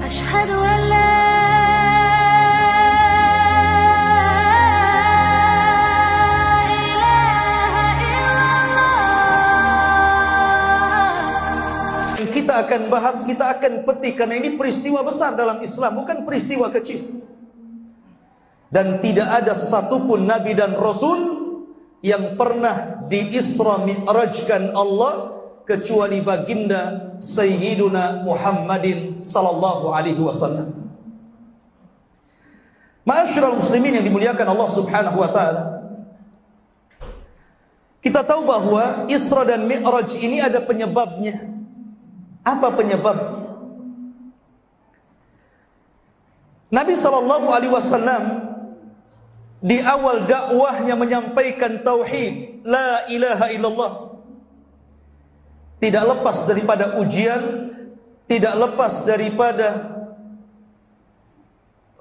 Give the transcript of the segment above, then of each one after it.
أشهد أن لا kita akan bahas, kita akan petik, karena ini peristiwa besar dalam Islam, bukan peristiwa kecil. Dan tidak ada satupun Nabi dan Rasul yang pernah di-Isra Mi'rajkan Allah kecuali baginda Sayyiduna Muhammadin sallallahu alaihi wasallam. Ma'asyiral muslimin yang dimuliakan Allah subhanahu wa ta'ala, kita tahu bahwa Isra dan Mi'raj ini ada penyebabnya. Apa penyebabnya? Nabi sallallahu alaihi wasallam di awal dakwahnya menyampaikan tauhid, la ilaha illallah. Tidak lepas daripada ujian, tidak lepas daripada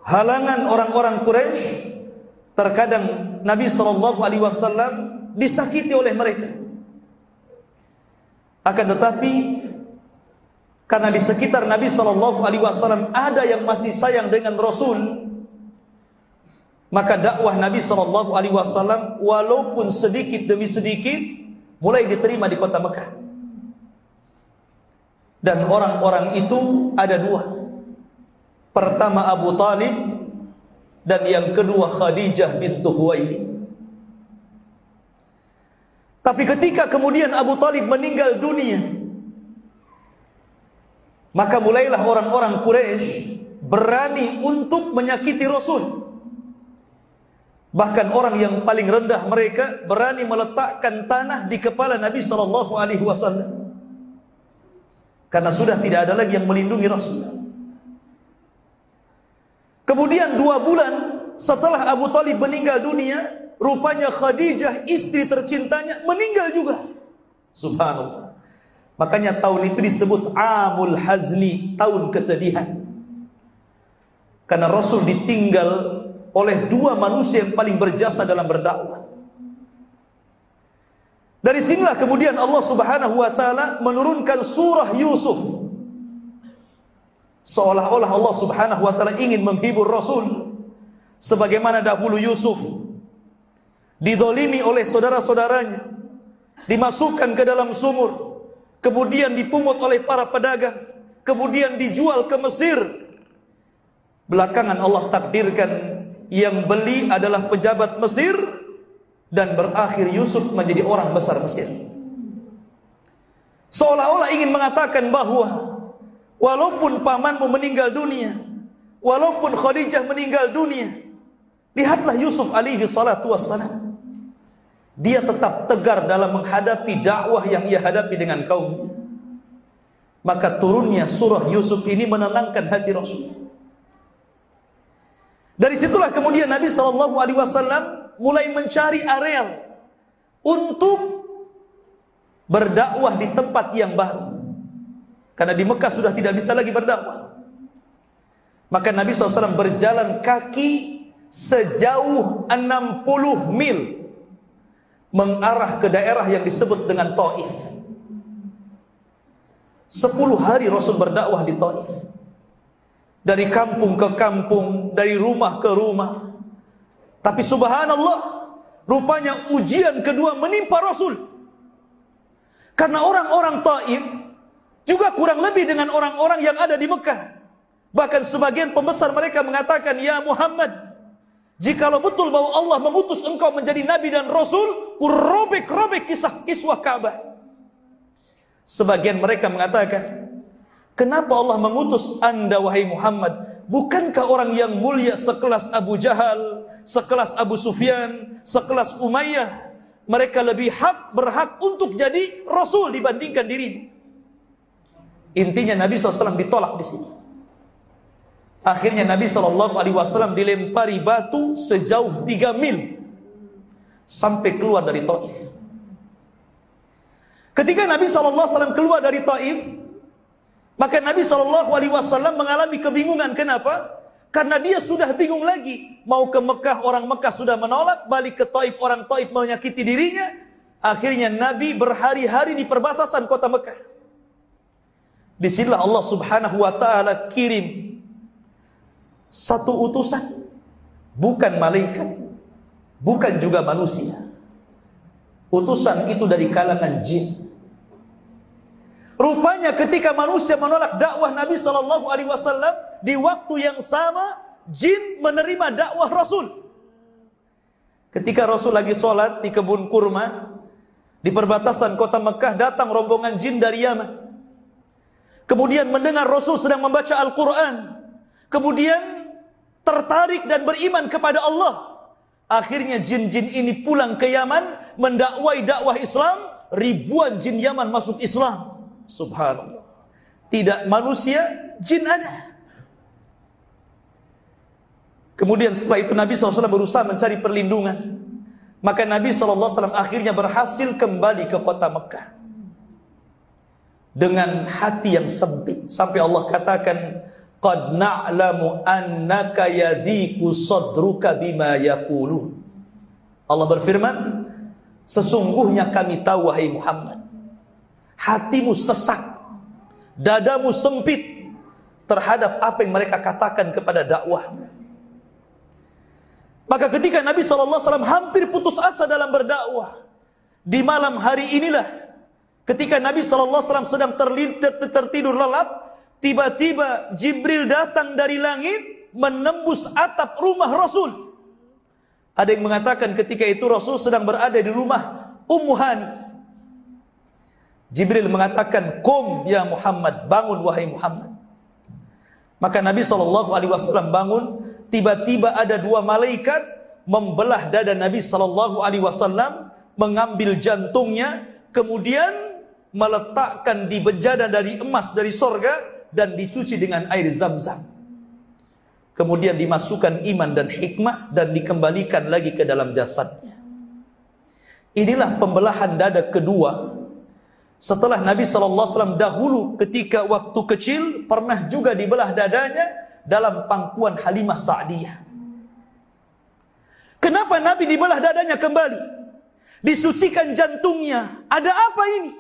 halangan orang-orang Quraisy. Terkadang Nabi sallallahu alaihi wasallam disakiti oleh mereka. Akan tetapi karena di sekitar Nabi sallallahu alaihi wasallam ada yang masih sayang dengan Rasul, maka dakwah Nabi sallallahu alaihi wasallam walaupun sedikit demi sedikit mulai diterima di kota Mekah. Dan orang-orang itu ada dua. Pertama Abu Talib, dan yang kedua Khadijah bintu Khuwailid. Tapi ketika kemudian Abu Talib meninggal dunia, maka mulailah orang-orang Quraisy berani untuk menyakiti Rasul. Bahkan orang yang paling rendah mereka berani meletakkan tanah di kepala Nabi sallallahu alaihi wasallam. Karena sudah tidak ada lagi yang melindungi Rasul. Kemudian 2 bulan setelah Abu Talib meninggal dunia, rupanya Khadijah, istri tercintanya, meninggal juga. Subhanallah. Makanya tahun itu disebut Amul Hazni, tahun kesedihan. Karena Rasul ditinggal oleh 2 manusia yang paling berjasa dalam berdakwah. Dari sinilah kemudian Allah Subhanahu wa taala menurunkan surah Yusuf. Seolah-olah Allah Subhanahu wa taala ingin menghibur Rasul, sebagaimana dahulu Yusuf didolimi oleh saudara-saudaranya, dimasukkan ke dalam sumur, kemudian dipungut oleh para pedagang, kemudian dijual ke Mesir. Belakangan Allah takdirkan yang beli adalah pejabat Mesir, dan berakhir Yusuf menjadi orang besar Mesir. Seolah-olah ingin mengatakan bahwa walaupun pamanmu meninggal dunia, walaupun Khadijah meninggal dunia, lihatlah Yusuf alaihi salatu wassalam. Dia tetap tegar dalam menghadapi dakwah yang ia hadapi dengan kaumnya. Maka turunnya surah Yusuf ini menenangkan hati Rasul. Dari situlah kemudian Nabi sallallahu alaihi wasallam mulai mencari areal untuk berdakwah di tempat yang baru. Karena di Mekah sudah tidak bisa lagi berdakwah. Maka Nabi SAW berjalan kaki sejauh 60 mil mengarah ke daerah yang disebut dengan Taif. 10 hari Rasul berdakwah di Taif. Dari kampung ke kampung, dari rumah ke rumah. Tapi subhanallah, rupanya ujian kedua menimpa Rasul. Karena orang-orang Taif juga kurang lebih dengan orang-orang yang ada di Mekah. Bahkan sebagian pembesar mereka mengatakan, ya Muhammad, jikalau betul bahwa Allah mengutus engkau menjadi Nabi dan Rasul, kurobek-robek kisah-kiswah Ka'bah. Sebagian mereka mengatakan, kenapa Allah mengutus anda wahai Muhammad? Bukankah orang yang mulia sekelas Abu Jahal, sekelas Abu Sufyan, sekelas Umayyah, mereka lebih berhak untuk jadi Rasul dibandingkan dirimu? Intinya Nabi SAW ditolak di sini. Akhirnya Nabi SAW dilempari batu sejauh 3 mil sampai keluar dari Taif. Ketika Nabi SAW keluar dari Taif, maka Nabi SAW mengalami kebingungan. Kenapa? Karena dia sudah bingung lagi. Mau ke Mekah, orang Mekah sudah menolak. Balik ke Taif, orang Taif menyakiti dirinya. Akhirnya Nabi berhari-hari di perbatasan kota Mekah. Disinilah Allah Subhanahu wa ta'ala kirim satu utusan, bukan malaikat, bukan juga manusia. Utusan itu dari kalangan jin. Rupanya ketika manusia menolak dakwah Nabi SAW, di waktu yang sama jin menerima dakwah Rasul. Ketika Rasul lagi sholat di kebun kurma di perbatasan kota Mekah, datang rombongan jin dari Yaman. Kemudian mendengar Rasul sedang membaca Al-Quran, kemudian tertarik dan beriman kepada Allah. Akhirnya jin-jin ini pulang ke Yaman mendakwai dakwah Islam. Ribuan jin Yaman masuk Islam. Subhanallah. Tidak manusia, jin ada. Kemudian setelah itu Nabi SAW berusaha mencari perlindungan. Maka Nabi SAW akhirnya berhasil kembali ke kota Mekah dengan hati yang sempit. Sampai Allah katakan, qad na'lamu annaka yadiku sadruka bima yaqulun. Allah berfirman, sesungguhnya kami tahu wahai Muhammad, hatimu sesak, dadamu sempit terhadap apa yang mereka katakan kepada dakwahmu. Maka ketika Nabi SAW hampir putus asa dalam berdakwah, di malam hari inilah ketika Nabi SAW sedang tertidur lelap, tiba-tiba Jibril datang dari langit menembus atap rumah Rasul. Ada yang mengatakan ketika itu Rasul sedang berada di rumah Ummu Hani. Jibril mengatakan, "Qum ya Muhammad, bangun wahai Muhammad." Maka Nabi SAW bangun. Tiba-tiba ada dua malaikat membelah dada Nabi SAW, mengambil jantungnya, kemudian meletakkan di bejana dari emas dari sorga dan dicuci dengan air Zam-Zam. Kemudian dimasukkan iman dan hikmah dan dikembalikan lagi ke dalam jasadnya. Inilah pembelahan dada kedua. Setelah Nabi SAW dahulu ketika waktu kecil pernah juga dibelah dadanya dalam pangkuan Halimah Sa'diyah. Kenapa Nabi dibelah dadanya kembali? Disucikan jantungnya. Ada apa ini?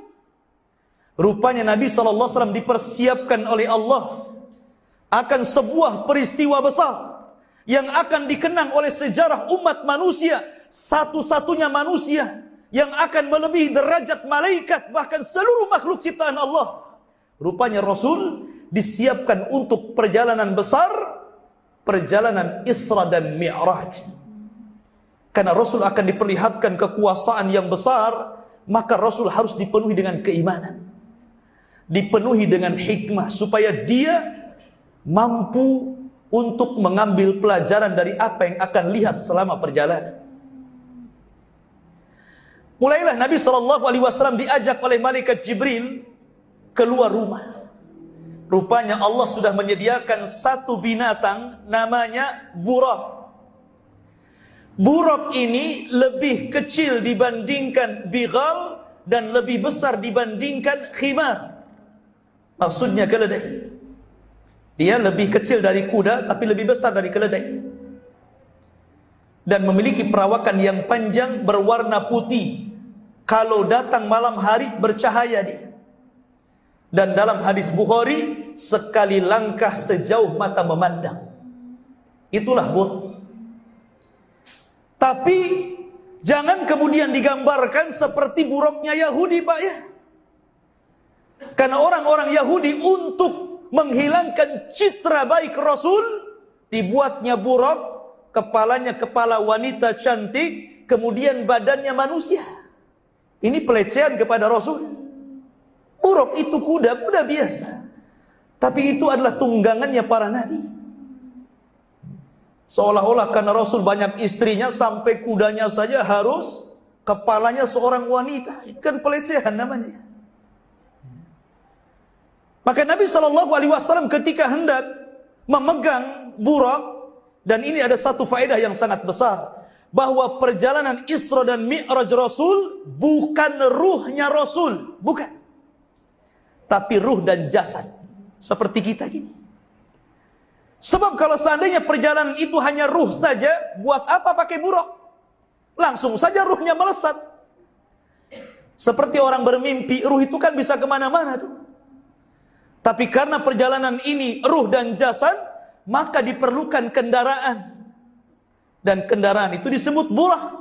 Rupanya Nabi SAW dipersiapkan oleh Allah akan sebuah peristiwa besar yang akan dikenang oleh sejarah umat manusia. Satu-satunya manusia yang akan melebihi derajat malaikat, bahkan seluruh makhluk ciptaan Allah. Rupanya Rasul disiapkan untuk perjalanan besar, perjalanan Isra dan Mi'raj. Karena Rasul akan diperlihatkan kekuasaan yang besar, maka Rasul harus dipenuhi dengan keimanan, dipenuhi dengan hikmah, supaya dia mampu untuk mengambil pelajaran dari apa yang akan lihat selama perjalanan. Mulailah Nabi SAW diajak oleh malaikat Jibril keluar rumah. Rupanya Allah sudah menyediakan satu binatang namanya buraq. Buraq ini lebih kecil dibandingkan bighal dan lebih besar dibandingkan khimar. Maksudnya keledai. Dia lebih kecil dari kuda tapi lebih besar dari keledai. Dan memiliki perawakan yang panjang berwarna putih. Kalau datang malam hari bercahaya dia. Dan dalam hadis Bukhari, sekali langkah sejauh mata memandang. Itulah buraq. Tapi jangan kemudian digambarkan seperti buraqnya Yahudi, Pak ya. Karena orang-orang Yahudi untuk menghilangkan citra baik Rasul, dibuatnya buraq, kepalanya kepala wanita cantik, kemudian badannya manusia. Ini pelecehan kepada Rasul. Buraq itu kuda biasa. Tapi itu adalah tunggangannya para nabi. Seolah-olah karena Rasul banyak istrinya, sampai kudanya saja harus kepalanya seorang wanita. Itu kan pelecehan namanya. Maka Nabi SAW ketika hendak memegang buraq, dan ini ada satu faedah yang sangat besar, bahwa perjalanan Isra dan Mi'raj Rasul bukan ruhnya Rasul, bukan. Tapi ruh dan jasad, seperti kita gini. Sebab kalau seandainya perjalanan itu hanya ruh saja, buat apa pakai buraq? Langsung saja ruhnya melesat. Seperti orang bermimpi, ruh itu kan bisa kemana-mana tuh. Tapi karena perjalanan ini ruh dan jasad, maka diperlukan kendaraan. Dan kendaraan itu disebut buraq.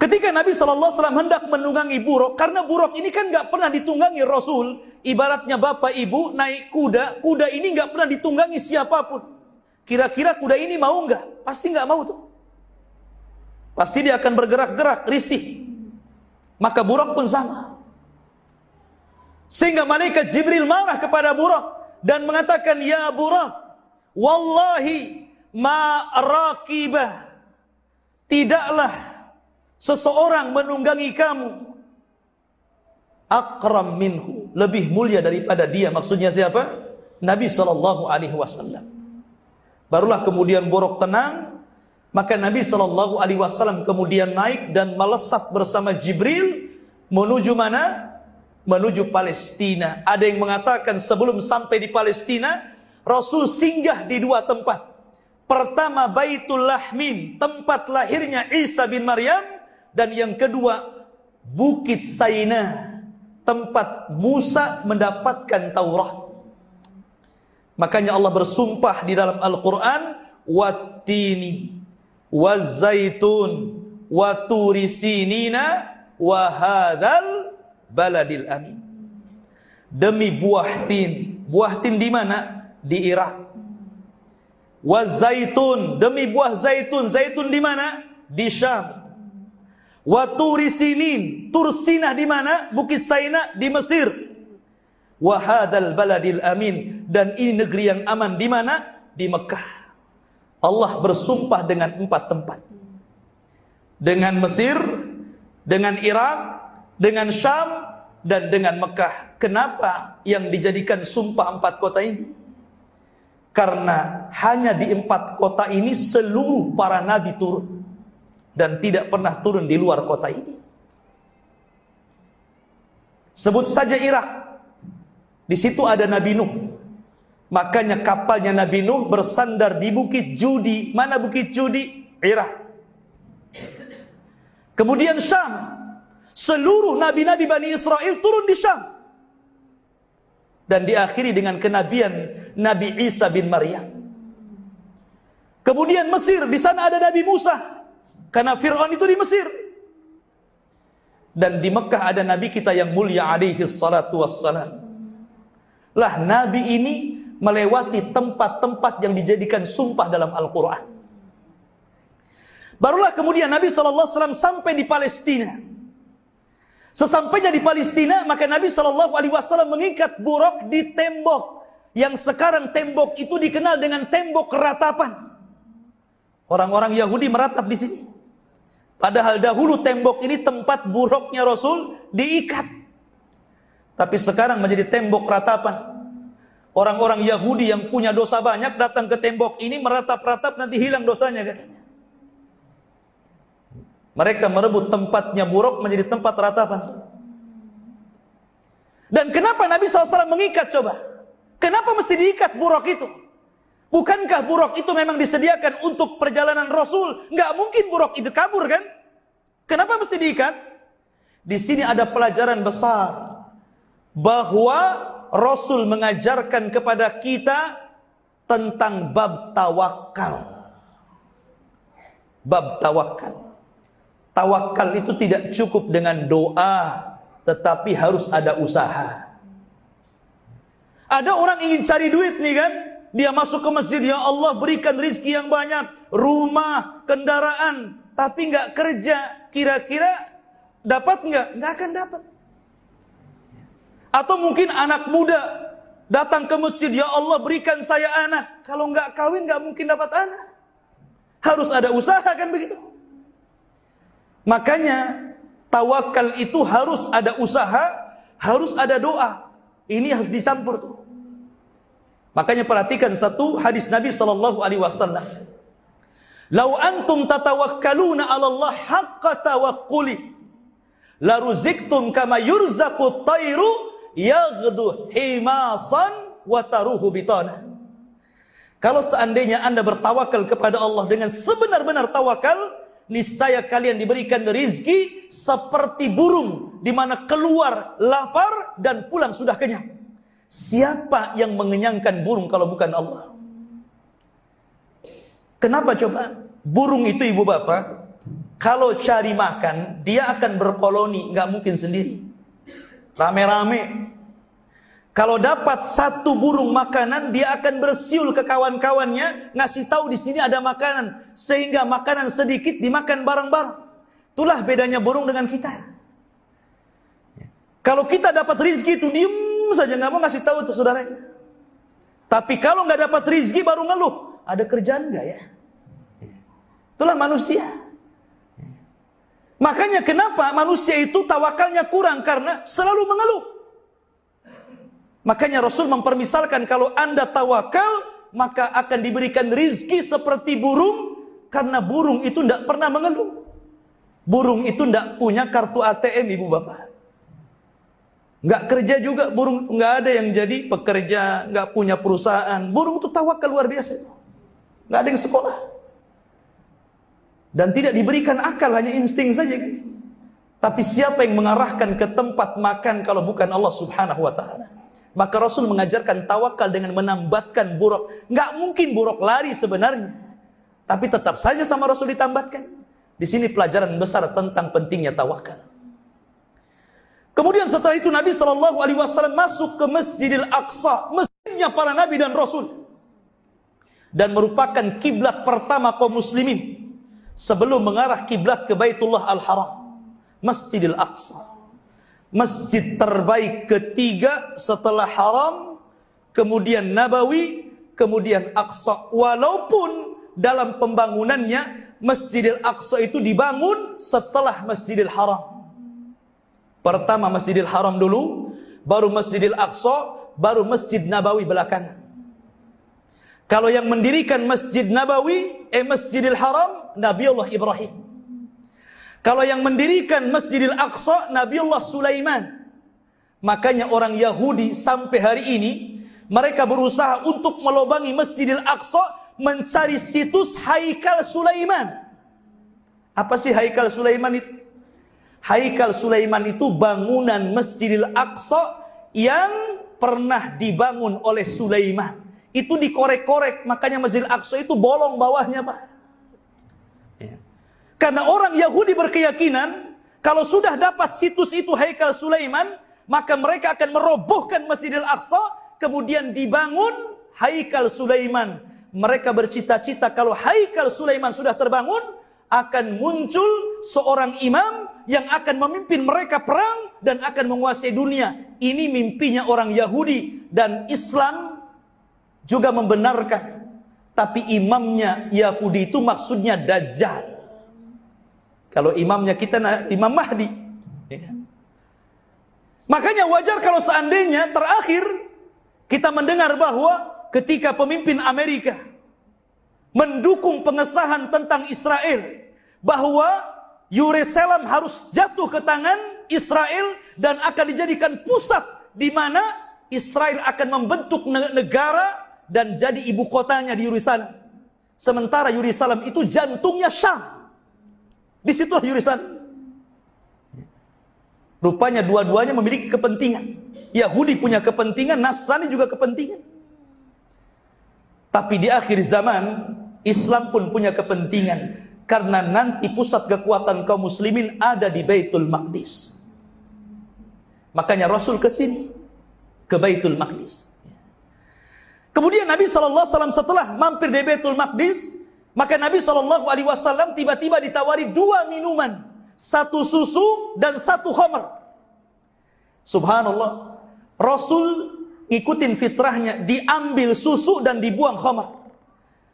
Ketika Nabi SAW hendak menunggangi buraq, karena buraq ini kan nggak pernah ditunggangi Rasul, ibaratnya bapak ibu naik kuda, kuda ini nggak pernah ditunggangi siapapun. Kira-kira kuda ini mau nggak? Pasti nggak mau tuh. Pasti dia akan bergerak-gerak, risih. Maka buraq pun sama. Sehingga malaikat Jibril marah kepada buraq dan mengatakan, ya buraq, wallahi ma raqibah, tidaklah seseorang menunggangi kamu akram minhu, lebih mulia daripada dia. Maksudnya siapa? Nabi SAW. Barulah kemudian buraq tenang. Maka Nabi SAW kemudian naik dan melesat bersama Jibril menuju mana? Menuju Palestina. Ada yang mengatakan sebelum sampai di Palestina, Rasul singgah di dua tempat. Pertama Baitul Lahmin, tempat lahirnya Isa bin Maryam. Dan yang kedua Bukit Saina, tempat Musa mendapatkan Taurat. Makanya Allah bersumpah di dalam Al-Quran, wattini wazzaitun waturi sinina wahadal baladil amin. Demi buah tin. Buah tin di mana? Di Irak. Wazaitun, demi buah zaitun. Zaitun di mana? Di Syam. Waturi sinin, Tursinah di mana? Bukit Saina di Mesir. Wahadal baladil amin, dan ini negeri yang aman di mana? Di Mekah. Allah bersumpah dengan 4 tempat. Dengan Mesir, dengan Irak, dengan Syam, dan dengan Mekah. Kenapa yang dijadikan sumpah 4 kota ini? Karena hanya di 4 kota ini seluruh para nabi turun. Dan tidak pernah turun di luar kota ini. Sebut saja Irak. Di situ ada Nabi Nuh. Makanya kapalnya Nabi Nuh bersandar di Bukit Judi. Mana Bukit Judi? Irak. Kemudian Syam. Seluruh nabi-nabi Bani Israel turun di Syam. Dan diakhiri dengan kenabian Nabi Isa bin Maryam. Kemudian Mesir. Di sana ada Nabi Musa. Karena Fir'aun itu di Mesir. Dan di Mekah ada Nabi kita yang mulia alaihi salatu wassalam. Lah Nabi ini melewati tempat-tempat yang dijadikan sumpah dalam Al-Quran. Barulah kemudian Nabi SAW sampai di Palestina. Sesampainya di Palestina, maka Nabi SAW mengikat buraq di tembok. Yang sekarang tembok itu dikenal dengan tembok ratapan. Orang-orang Yahudi meratap di sini. Padahal dahulu tembok ini tempat buraqnya Rasul diikat. Tapi sekarang menjadi tembok ratapan. Orang-orang Yahudi yang punya dosa banyak datang ke tembok ini meratap-ratap, nanti hilang dosanya katanya. Mereka merebut tempatnya buraq menjadi tempat ratapan. Dan kenapa Nabi SAW mengikat coba? Kenapa mesti diikat buraq itu? Bukankah buraq itu memang disediakan untuk perjalanan Rasul? Nggak mungkin buraq itu kabur kan? Kenapa mesti diikat? Di sini ada pelajaran besar bahwa Rasul mengajarkan kepada kita tentang bab tawakal. Bab tawakal. Tawakal itu tidak cukup dengan doa, tetapi harus ada usaha. Ada orang ingin cari duit nih kan? Dia masuk ke masjid, ya Allah berikan rizki yang banyak, rumah, kendaraan, tapi nggak kerja. Kira-kira dapat nggak? Nggak akan dapat. Atau mungkin anak muda datang ke masjid, ya Allah berikan saya anak. Kalau nggak kawin nggak mungkin dapat anak. Harus ada usaha kan begitu. Makanya tawakal itu harus ada usaha, harus ada doa. Ini harus dicampur tuh. Makanya perhatikan satu hadis Nabi SAW. Lau antum tatawakkaluna 'ala Allah haqqa tawakkuli la ruziktum kama yurzaqut tayru yaghdu himasan wa taruhu bitana. Kalau seandainya Anda bertawakal kepada Allah dengan sebenar-benar tawakal, niscaya kalian diberikan rizki seperti burung di mana keluar lapar dan pulang sudah kenyang. Siapa yang mengenyangkan burung kalau bukan Allah? Kenapa coba? Burung itu ibu bapak, kalau cari makan, dia akan berkoloni, nggak mungkin sendiri. Rame-rame. Kalau dapat satu burung makanan, dia akan bersiul ke kawan-kawannya, ngasih tahu di sini ada makanan, sehingga makanan sedikit dimakan bareng-bareng. Itulah bedanya burung dengan kita. Kalau kita dapat rizki itu diem saja, nggak mau ngasih tahu itu saudaranya. Tapi kalau nggak dapat rizki baru ngeluh, ada kerjaan nggak ya? Itulah manusia. Makanya kenapa manusia itu tawakalnya kurang, karena selalu mengeluh. Makanya Rasul mempermisalkan kalau Anda tawakal, maka akan diberikan rizki seperti burung, karena burung itu tidak pernah mengeluh. Burung itu tidak punya kartu ATM ibu bapak. Nggak kerja juga burung, nggak ada yang jadi pekerja, nggak punya perusahaan. Burung itu tawakal luar biasa itu. Nggak ada yang sekolah. Dan tidak diberikan akal, hanya insting saja kan. Tapi siapa yang mengarahkan ke tempat makan kalau bukan Allah subhanahu wa ta'ala? Maka Rasul mengajarkan tawakal dengan menambatkan buruk. Nggak mungkin buruk lari sebenarnya. Tapi tetap saja sama Rasul ditambatkan. Di sini pelajaran besar tentang pentingnya tawakal. Kemudian setelah itu Nabi SAW masuk ke Masjidil Aqsa, masjidnya para Nabi dan Rasul. Dan merupakan kiblat pertama kaum muslimin sebelum mengarah kiblat ke Baitullah Al-Haram, Masjidil Aqsa. Masjid terbaik ketiga setelah Haram, kemudian Nabawi, kemudian Aqsa. Walaupun dalam pembangunannya Masjidil Aqsa itu dibangun setelah Masjidil Haram. Pertama Masjidil Haram dulu, baru Masjidil Aqsa, baru Masjid Nabawi belakangan. Kalau yang mendirikan Masjid Nabawi, Masjidil Haram, Nabiullah Ibrahim. Kalau yang mendirikan Masjidil Aqsa, Nabiullah Sulaiman. Makanya orang Yahudi sampai hari ini, mereka berusaha untuk melobangi Masjidil Aqsa, mencari situs Haikal Sulaiman. Apa sih Haikal Sulaiman itu? Haikal Sulaiman itu bangunan Masjidil Aqsa yang pernah dibangun oleh Sulaiman. Itu dikorek-korek, makanya Masjidil Aqsa itu bolong bawahnya, Pak. Ya. Karena orang Yahudi berkeyakinan, kalau sudah dapat situs itu Haikal Sulaiman, maka mereka akan merobohkan Masjidil Aqsa, kemudian dibangun Haikal Sulaiman. Mereka bercita-cita kalau Haikal Sulaiman sudah terbangun, akan muncul seorang imam yang akan memimpin mereka perang dan akan menguasai dunia. Ini mimpinya orang Yahudi, dan Islam juga membenarkan. Tapi imamnya Yahudi itu maksudnya Dajjal. Kalau imamnya kita Imam Mahdi, ya kan? Makanya wajar kalau seandainya terakhir kita mendengar bahwa ketika pemimpin Amerika mendukung pengesahan tentang Israel, bahwa Yerusalem harus jatuh ke tangan Israel dan akan dijadikan pusat di mana Israel akan membentuk negara dan jadi ibu kotanya di Yerusalem. Sementara Yerusalem itu jantungnya Syam. Disitulah Yerusalem. Rupanya dua-duanya memiliki kepentingan. Yahudi punya kepentingan, Nasrani juga kepentingan. Tapi di akhir zaman, Islam pun punya kepentingan. Karena nanti pusat kekuatan kaum muslimin ada di Baitul Maqdis. Makanya Rasul ke sini, ke Baitul Maqdis. Kemudian Nabi SAW setelah mampir di Baitul Maqdis, maka Nabi SAW tiba-tiba ditawari 2 minuman. 1 susu dan 1 khamr. Subhanallah. Rasul ngikutin fitrahnya, diambil susu dan dibuang khamr.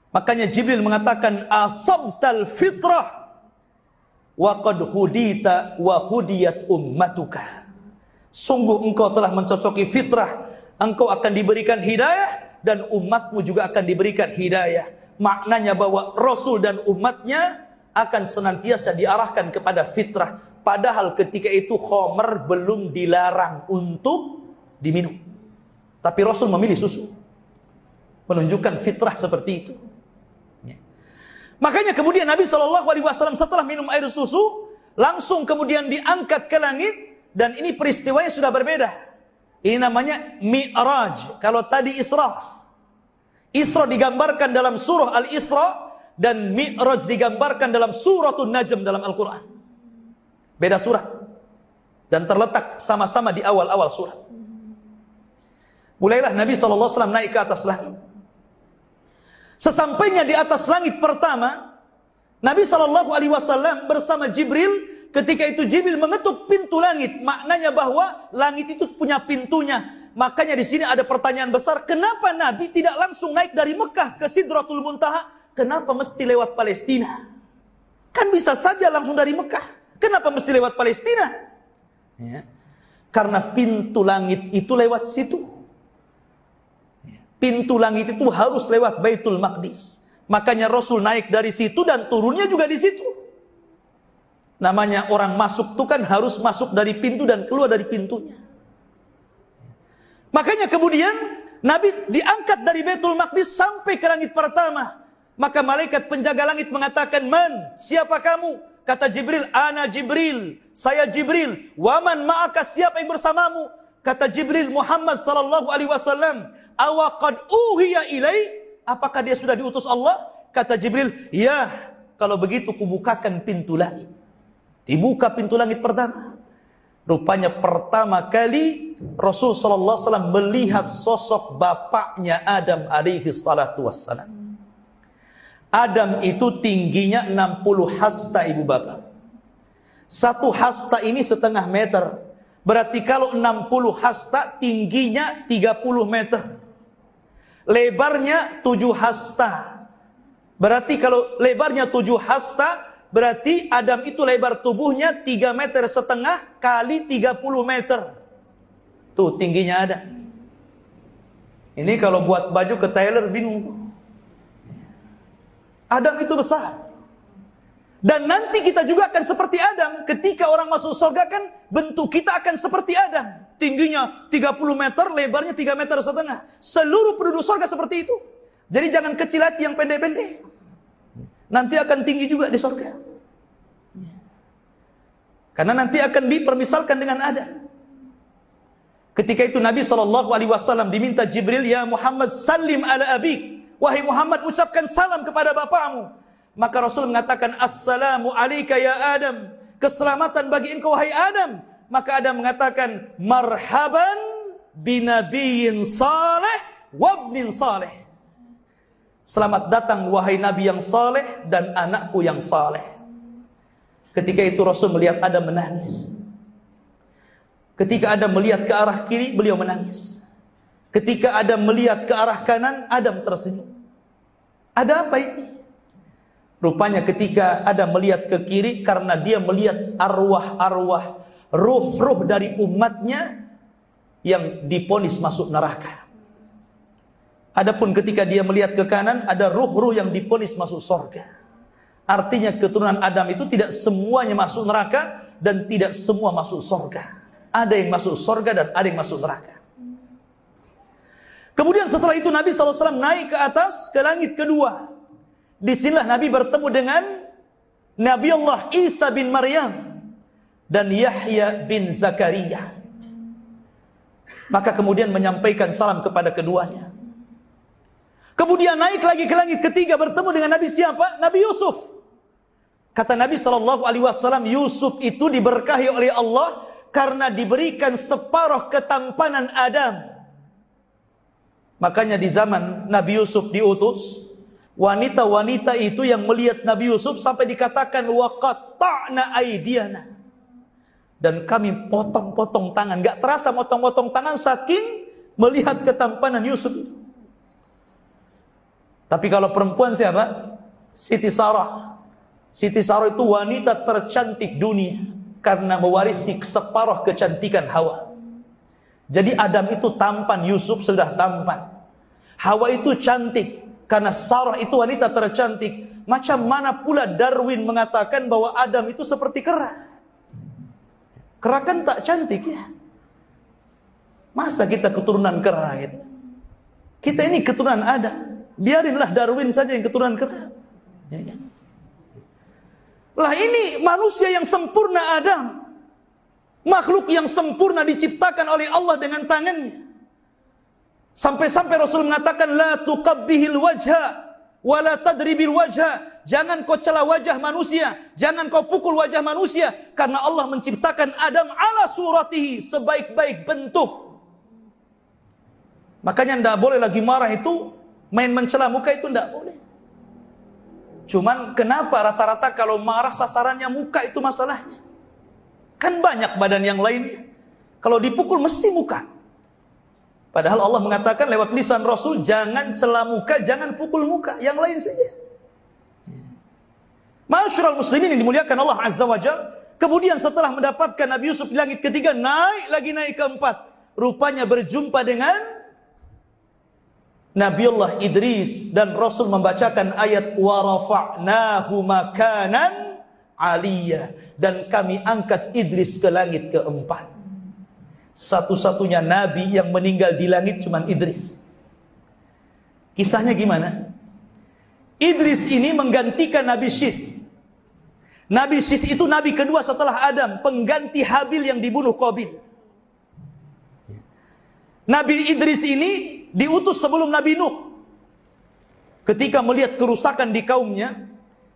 Makanya Jibril mengatakan, asabtal fitrah wa qad hudita wa hudiyat ummatuka. Sungguh engkau telah mencocoki fitrah, engkau akan diberikan hidayah dan umatmu juga akan diberikan hidayah. Maknanya bahwa Rasul dan umatnya akan senantiasa diarahkan kepada fitrah. Padahal ketika itu khamr belum dilarang untuk diminum. Tapi Rasul memilih susu, menunjukkan fitrah seperti itu. Makanya kemudian Nabi SAW setelah minum air susu, langsung kemudian diangkat ke langit. Dan ini peristiwanya sudah berbeda. Ini namanya Mi'raj. Kalau tadi Isra. Isra digambarkan dalam surah Al-Isra dan Mi'raj digambarkan dalam suratul Najm dalam Al-Quran. Beda surat. Dan terletak sama-sama di awal-awal surat. Mulailah Nabi SAW naik ke atas langit. Sesampainya di atas langit pertama, Nabi SAW bersama Jibril. Ketika itu Jibril mengetuk pintu langit. Maknanya bahwa langit itu punya pintunya. Makanya di sini ada pertanyaan besar. Kenapa Nabi tidak langsung naik dari Mekah ke Sidratul Muntaha? Kenapa mesti lewat Palestina? Kan bisa saja langsung dari Mekah. Kenapa mesti lewat Palestina? Ya. Karena pintu langit itu lewat situ. Pintu langit itu harus lewat Baitul Maqdis. Makanya Rasul naik dari situ dan turunnya juga di situ. Namanya orang masuk itu kan harus masuk dari pintu dan keluar dari pintunya. Makanya kemudian Nabi diangkat dari Baitul Maqdis sampai ke langit pertama. Maka malaikat penjaga langit mengatakan, "Man, siapa kamu?" Kata Jibril, "Ana Jibril, saya Jibril." "Wa man ma'aka, siapa yang bersamamu?" Kata Jibril, "Muhammad sallallahu alaihi wasallam." "Awa qad uhiya ilai?" Apakah dia sudah diutus Allah? Kata Jibril, "Ya, kalau begitu kubukakan pintu langit." Dibuka pintu langit pertama. Rupanya pertama kali Rasul sallallahu alaihi wasallam melihat sosok bapaknya Adam alaihi salatu wassalam. Adam itu tingginya 60 hasta ibu bapak. Satu hasta ini setengah meter. Berarti kalau 60 hasta tingginya 30 meter. Lebarnya 7 hasta. Berarti kalau lebarnya 7 hasta, berarti Adam itu lebar tubuhnya 3,5 meter kali 30 meter. Tuh tingginya Adam. Ini kalau buat baju ke tailor bingung. Adam itu besar. Dan nanti kita juga akan seperti Adam. Ketika orang masuk surga kan bentuk kita akan seperti Adam. Tingginya 30 meter, lebarnya 3,5 meter. Seluruh penduduk surga seperti itu. Jadi jangan kecil hati yang pendek-pendek. Nanti akan tinggi juga di surga. Karena nanti akan dipermisalkan dengan Adam. Ketika itu Nabi SAW diminta Jibril, "Ya Muhammad, salim ala abik." Wahai Muhammad, ucapkan salam kepada bapakmu. Maka Rasul mengatakan, "Assalamu alayka ya Adam." Keselamatan bagi engkau wahai Adam. Maka Adam mengatakan, "Marhaban binabiyyin saleh wabnin saleh." Selamat datang wahai Nabi yang saleh dan anakku yang saleh. Ketika itu Rasul melihat Adam menangis. Ketika Adam melihat ke arah kiri, beliau menangis. Ketika Adam melihat ke arah kanan, Adam tersenyum. Ada apa ini? Rupanya ketika Adam melihat ke kiri, karena dia melihat arwah-arwah, ruh-ruh dari umatnya yang diponis masuk neraka. Adapun ketika dia melihat ke kanan, ada ruh-ruh yang diponis masuk surga. Artinya keturunan Adam itu tidak semuanya masuk neraka dan tidak semua masuk surga. Ada yang masuk surga dan ada yang masuk neraka. Kemudian setelah itu Nabi SAW naik ke atas, ke langit kedua. Disinilah Nabi bertemu dengan Nabi Allah Isa bin Maryam dan Yahya bin Zakaria. Maka kemudian menyampaikan salam kepada keduanya. Kemudian naik lagi ke langit ketiga, bertemu dengan Nabi siapa? Nabi Yusuf. Kata Nabi SAW, Yusuf itu diberkahi oleh Allah karena diberikan separuh ketampanan Adam. Makanya di zaman Nabi Yusuf diutus, wanita-wanita itu yang melihat Nabi Yusuf sampai dikatakan waqatta'na aydiyana. Dan kami potong-potong tangan, enggak terasa potong-potong tangan saking melihat ketampanan Yusuf itu. Tapi kalau perempuan siapa? Siti Sarah. Siti Sarah itu wanita tercantik dunia karena mewarisi separuh kecantikan Hawa. Jadi Adam itu tampan, Yusuf sudah tampan. Hawa itu cantik karena Sarah itu wanita tercantik. Macam mana pula Darwin mengatakan bahwa Adam itu seperti kera? Kera kan tak cantik ya. Masa kita keturunan kera gitu? Kita ini keturunan Adam. Biarinlah Darwin saja yang keturunan kera. Ya kan? Lah ini manusia yang sempurna Adam. Makhluk yang sempurna diciptakan oleh Allah dengan tangannya. Sampai-sampai Rasul mengatakan, la tuqabbihil wajha wa la tadribil wajha. Jangan kau cela wajah manusia, jangan kau pukul wajah manusia, karena Allah menciptakan Adam ala suratihi, sebaik-baik bentuk. Makanya tidak boleh lagi marah itu main mencela muka, itu tidak boleh. Cuman kenapa rata-rata kalau marah sasarannya muka itu masalahnya? Kan banyak badan yang lainnya. Kalau dipukul mesti muka. Padahal Allah mengatakan lewat lisan Rasul, jangan cela muka, jangan pukul muka, yang lain saja. Ma'asyiral muslimin yang dimuliakan Allah Azza wa Jalla. Kemudian setelah mendapatkan Nabi Yusuf di langit ketiga, naik keempat. Rupanya berjumpa dengan Nabiullah Idris, dan Rasul membacakan ayat wa rafa'nahu makanan aliyah, dan kami angkat Idris ke langit keempat. Satu-satunya nabi yang meninggal di langit cuman Idris. Kisahnya gimana? Idris ini menggantikan Nabi Syith. Nabi Syith itu nabi kedua setelah Adam, pengganti Habil yang dibunuh Qabil. Nabi Idris ini diutus sebelum Nabi Nuh. Ketika melihat kerusakan di kaumnya,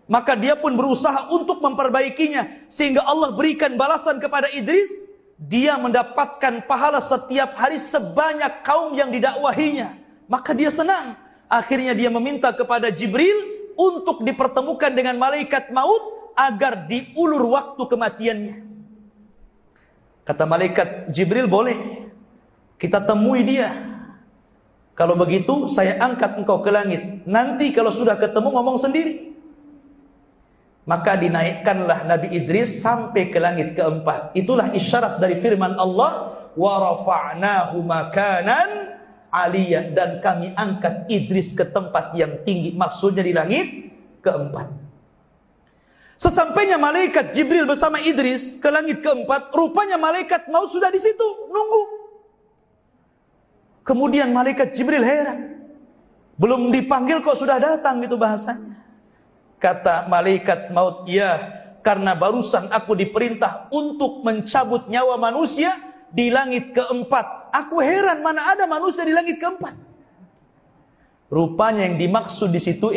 maka dia pun berusaha untuk memperbaikinya, sehingga Allah berikan balasan kepada Idris. Dia mendapatkan pahala setiap hari sebanyak kaum yang didakwahinya. Maka dia senang. Akhirnya dia meminta kepada Jibril untuk dipertemukan dengan malaikat maut agar diulur waktu kematiannya. Kata malaikat Jibril, boleh, kita temui dia. Kalau begitu saya angkat engkau ke langit. Nanti kalau sudah ketemu ngomong sendiri. Maka dinaikkanlah Nabi Idris sampai ke langit keempat. Itulah isyarat dari firman Allah, wa rafa'nahu makanan aliyah, dan kami angkat Idris ke tempat yang tinggi. Maksudnya di langit keempat. Sesampainya malaikat Jibril bersama Idris ke langit keempat, rupanya malaikat maut sudah di situ nunggu. Kemudian malaikat Jibril heran, belum dipanggil kok sudah datang, gitu bahasanya. Kata malaikat maut, ya, karena barusan aku diperintah untuk mencabut nyawa manusia di langit keempat. Aku heran, mana ada manusia di langit keempat. Rupanya yang dimaksud di situ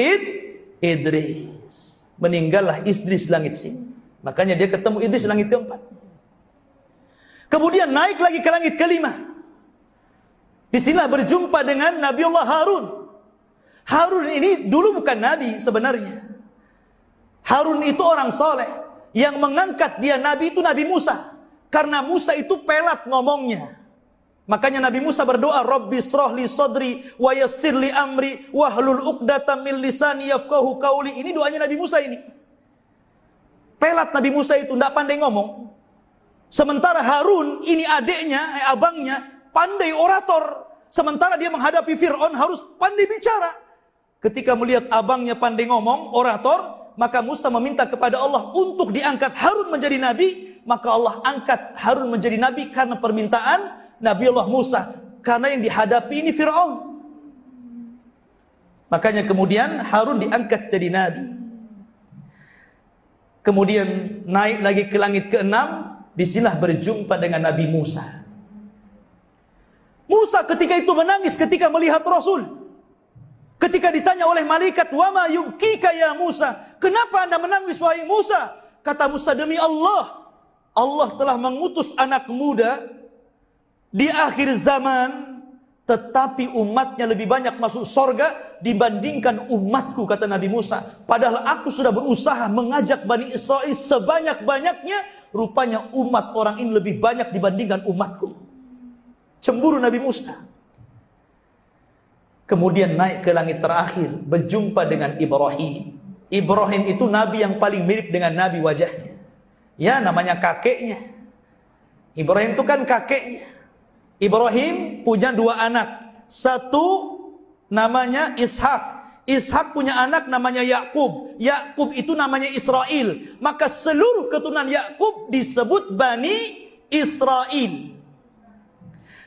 Idris. Meninggallah Idris langit sini. Makanya dia ketemu Idris langit keempat. Kemudian naik lagi ke langit kelima. Disinilah berjumpa dengan Nabiullah Harun. Harun ini dulu bukan nabi sebenarnya. Harun itu orang soleh. Yang mengangkat dia nabi itu Nabi Musa. Karena Musa itu pelat ngomongnya. Makanya Nabi Musa berdoa, Rabbi shrah li sadri wa yassir li amri wahlul uqdatam min lisani yafqahu qauli. Ini doanya Nabi Musa ini. Pelat Nabi Musa itu, tidak pandai ngomong. Sementara Harun ini adiknya, abangnya, pandai orator. Sementara dia menghadapi Fir'aun harus pandai bicara. Ketika melihat abangnya pandai ngomong, orator, maka Musa meminta kepada Allah untuk diangkat Harun menjadi nabi. Maka Allah angkat Harun menjadi nabi karena permintaan Nabiullah Musa. Karena yang dihadapi ini Fir'aun. Makanya kemudian Harun diangkat jadi nabi. Kemudian naik lagi ke langit keenam. Disinilah berjumpa dengan Nabi Musa. Musa ketika itu menangis ketika melihat Rasul. Ketika ditanya oleh malaikat, wa ma yubkika ya Musa, kenapa anda menangis wahai Musa? Kata Musa, demi Allah, Allah telah mengutus anak muda di akhir zaman, tetapi umatnya lebih banyak masuk surga dibandingkan umatku, kata Nabi Musa. Padahal aku sudah berusaha mengajak Bani Israel sebanyak-banyaknya, rupanya umat orang ini lebih banyak dibandingkan umatku. Cemburu Nabi Musa. Kemudian naik ke langit terakhir, berjumpa dengan Ibrahim. Ibrahim itu nabi yang paling mirip dengan Nabi wajahnya. Ya, namanya kakeknya. Ibrahim itu kan kakeknya. Ibrahim punya dua anak. Satu namanya Ishak. Ishak punya anak namanya Yakub. Yakub itu namanya Israel. Maka seluruh keturunan Yakub disebut Bani Israel.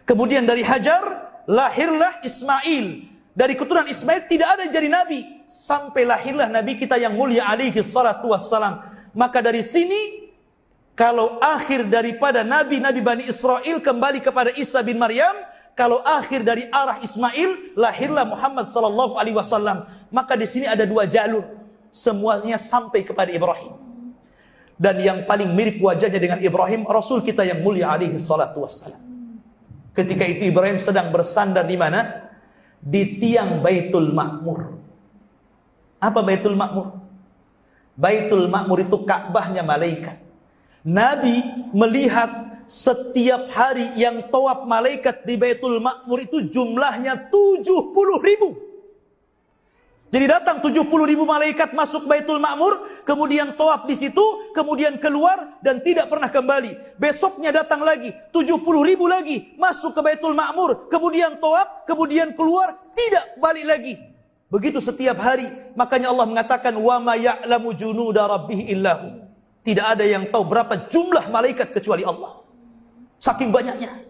Kemudian dari Hajar lahirlah Ismail. Dari keturunan Ismail tidak ada yang jadi nabi. Sampai lahirlah nabi kita yang mulia alaihi salatu wassalam. Maka dari sini Kalau akhir daripada nabi-nabi Bani Israel kembali kepada Isa bin Maryam, kalau akhir dari arah Ismail lahirlah Muhammad sallallahu alaihi wasallam. Maka di sini ada dua jalur, semuanya sampai kepada Ibrahim. Dan yang paling mirip wajahnya dengan Ibrahim, Rasul kita yang mulia alaihi salatu wassalam. Ketika itu Ibrahim sedang bersandar di mana? Di tiang Baitul Ma'mur. Apa Baitul Ma'mur? Baitul Ma'mur itu Ka'bahnya malaikat. Nabi melihat setiap hari yang tawaf malaikat di Baitul Ma'mur itu jumlahnya 70.000. Jadi datang 70.000 malaikat masuk Baitul Ma'mur, kemudian tawaf di situ, kemudian keluar dan tidak pernah kembali. Besoknya datang lagi 70.000 lagi masuk ke Baitul Ma'mur, kemudian tawaf, kemudian keluar, tidak balik lagi. Begitu setiap hari. Makanya Allah mengatakan wa ma ya'lamu junuda rabbih illahu. Tidak ada yang tahu berapa jumlah malaikat kecuali Allah. Saking banyaknya.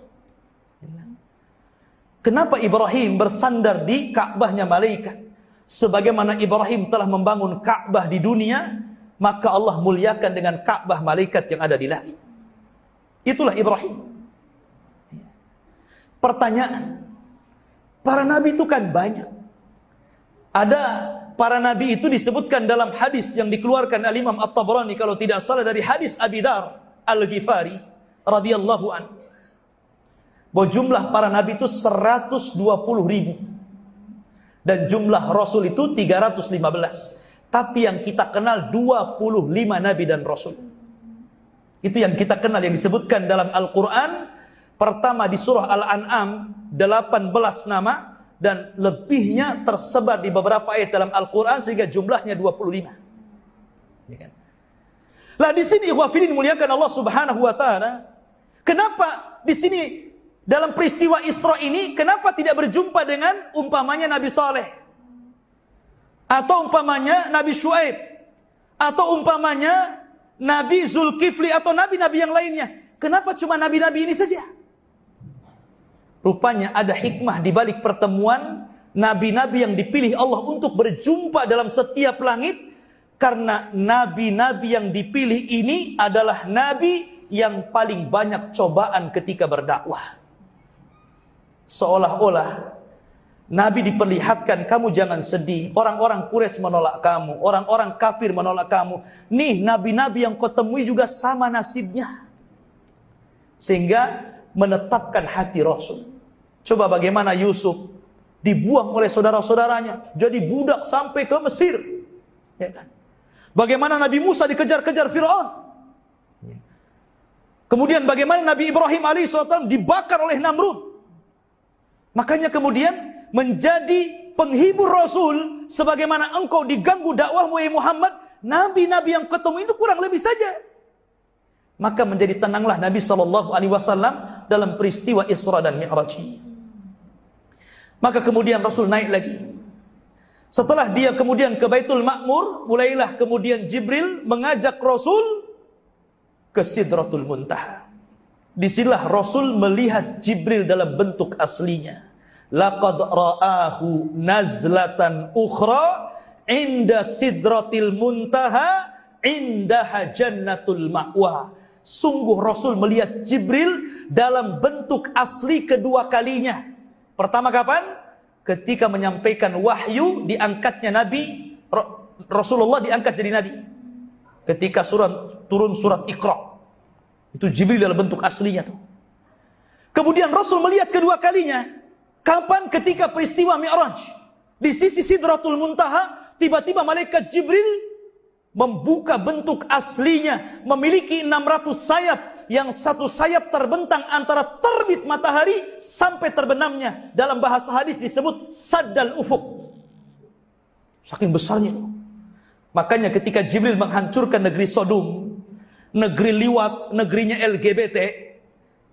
Kenapa Ibrahim bersandar di Ka'bahnya malaikat? Sebagaimana Ibrahim telah membangun Ka'bah di dunia, maka Allah muliakan dengan Ka'bah malaikat yang ada di langit. Itulah Ibrahim. Pertanyaan, para nabi itu kan banyak. Ada para nabi itu disebutkan dalam hadis yang dikeluarkan Al-Imam At-Tabrani kalau tidak salah dari hadis Abi Dzar Al-Ghifari radhiyallahu anhu. Bahwa jumlah para nabi itu 120.000 dan jumlah rasul itu 315. Tapi yang kita kenal 25 nabi dan rasul. Itu yang kita kenal yang disebutkan dalam Al-Qur'an. Pertama di surah Al-An'am 18 nama. Dan lebihnya tersebar di beberapa ayat dalam Al-Quran sehingga jumlahnya 25. Ya kan? Lah di sini ikhwafidin muliakan Allah Subhanahu wa taala. Kenapa di sini dalam peristiwa Isra ini kenapa tidak berjumpa dengan umpamanya Nabi Saleh? Atau umpamanya Nabi Syuaib? Atau umpamanya Nabi Zulkifli atau nabi-nabi yang lainnya? Kenapa cuma nabi-nabi ini saja? Rupanya ada hikmah di balik pertemuan nabi-nabi yang dipilih Allah untuk berjumpa dalam setiap langit. Karena nabi-nabi yang dipilih ini adalah nabi yang paling banyak cobaan ketika berdakwah. Seolah-olah nabi diperlihatkan, kamu jangan sedih. Orang-orang Quraisy menolak kamu, orang-orang kafir menolak kamu. Nih nabi-nabi yang kau temui juga sama nasibnya. Sehingga menetapkan hati Rasul. Coba bagaimana Yusuf dibuang oleh saudara-saudaranya, jadi budak sampai ke Mesir. Ya kan? Bagaimana Nabi Musa dikejar-kejar Fir'aun. Kemudian bagaimana Nabi Ibrahim alaihissalam dibakar oleh Namrud. Makanya kemudian menjadi penghibur Rasul, sebagaimana engkau diganggu dakwahmu ya Muhammad, nabi-nabi yang ketemu itu kurang lebih saja. Maka menjadi tenanglah Nabi SAW dalam peristiwa Isra dan Mi'raj ini. Maka kemudian Rasul naik lagi. Setelah dia kemudian ke Baitul Ma'mur, mulailah kemudian Jibril mengajak Rasul ke Sidratul Muntaha. Disinilah Rasul melihat Jibril dalam bentuk aslinya. Laqad ra'ahu nazlatan ukhra inda Sidratil Muntaha indaha jannatul ma'wa. Sungguh Rasul melihat Jibril dalam bentuk asli kedua kalinya. Pertama kapan? Ketika menyampaikan wahyu, diangkatnya Nabi, Rasulullah diangkat jadi Nabi. Ketika turun surat Iqra. Itu Jibril dalam bentuk aslinya tuh. Kemudian Rasul melihat kedua kalinya. Kapan? Ketika peristiwa Mi'raj. Di sisi Sidratul Muntaha, tiba-tiba malaikat Jibril membuka bentuk aslinya, memiliki 600 sayap, yang satu sayap terbentang antara terbit matahari sampai terbenamnya. Dalam bahasa hadis disebut saddal ufuk. Saking besarnya itu. Makanya ketika Jibril menghancurkan negeri Sodom, negeri liwat, negerinya LGBT,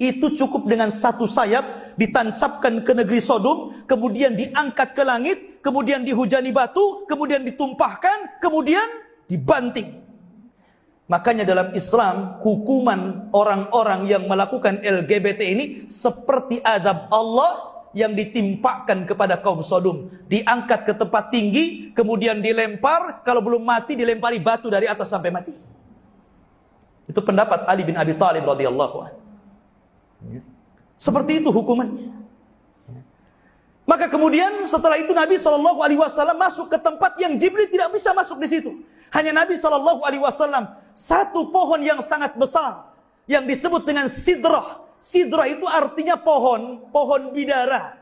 itu cukup dengan satu sayap ditancapkan ke negeri Sodom, kemudian diangkat ke langit, kemudian dihujani batu, kemudian ditumpahkan, kemudian dibanting. Makanya dalam Islam hukuman orang-orang yang melakukan LGBT ini seperti azab Allah yang ditimpakan kepada kaum Sodom. Diangkat ke tempat tinggi, kemudian dilempar, kalau belum mati dilempari batu dari atas sampai mati. Itu pendapat Ali bin Abi Thalib radhiyallahu anhu. Seperti itu hukumannya. Maka kemudian setelah itu Nabi SAW masuk ke tempat yang Jibril tidak bisa masuk di situ. Hanya Nabi SAW satu pohon yang sangat besar yang disebut dengan sidrah. Sidrah itu artinya pohon bidara.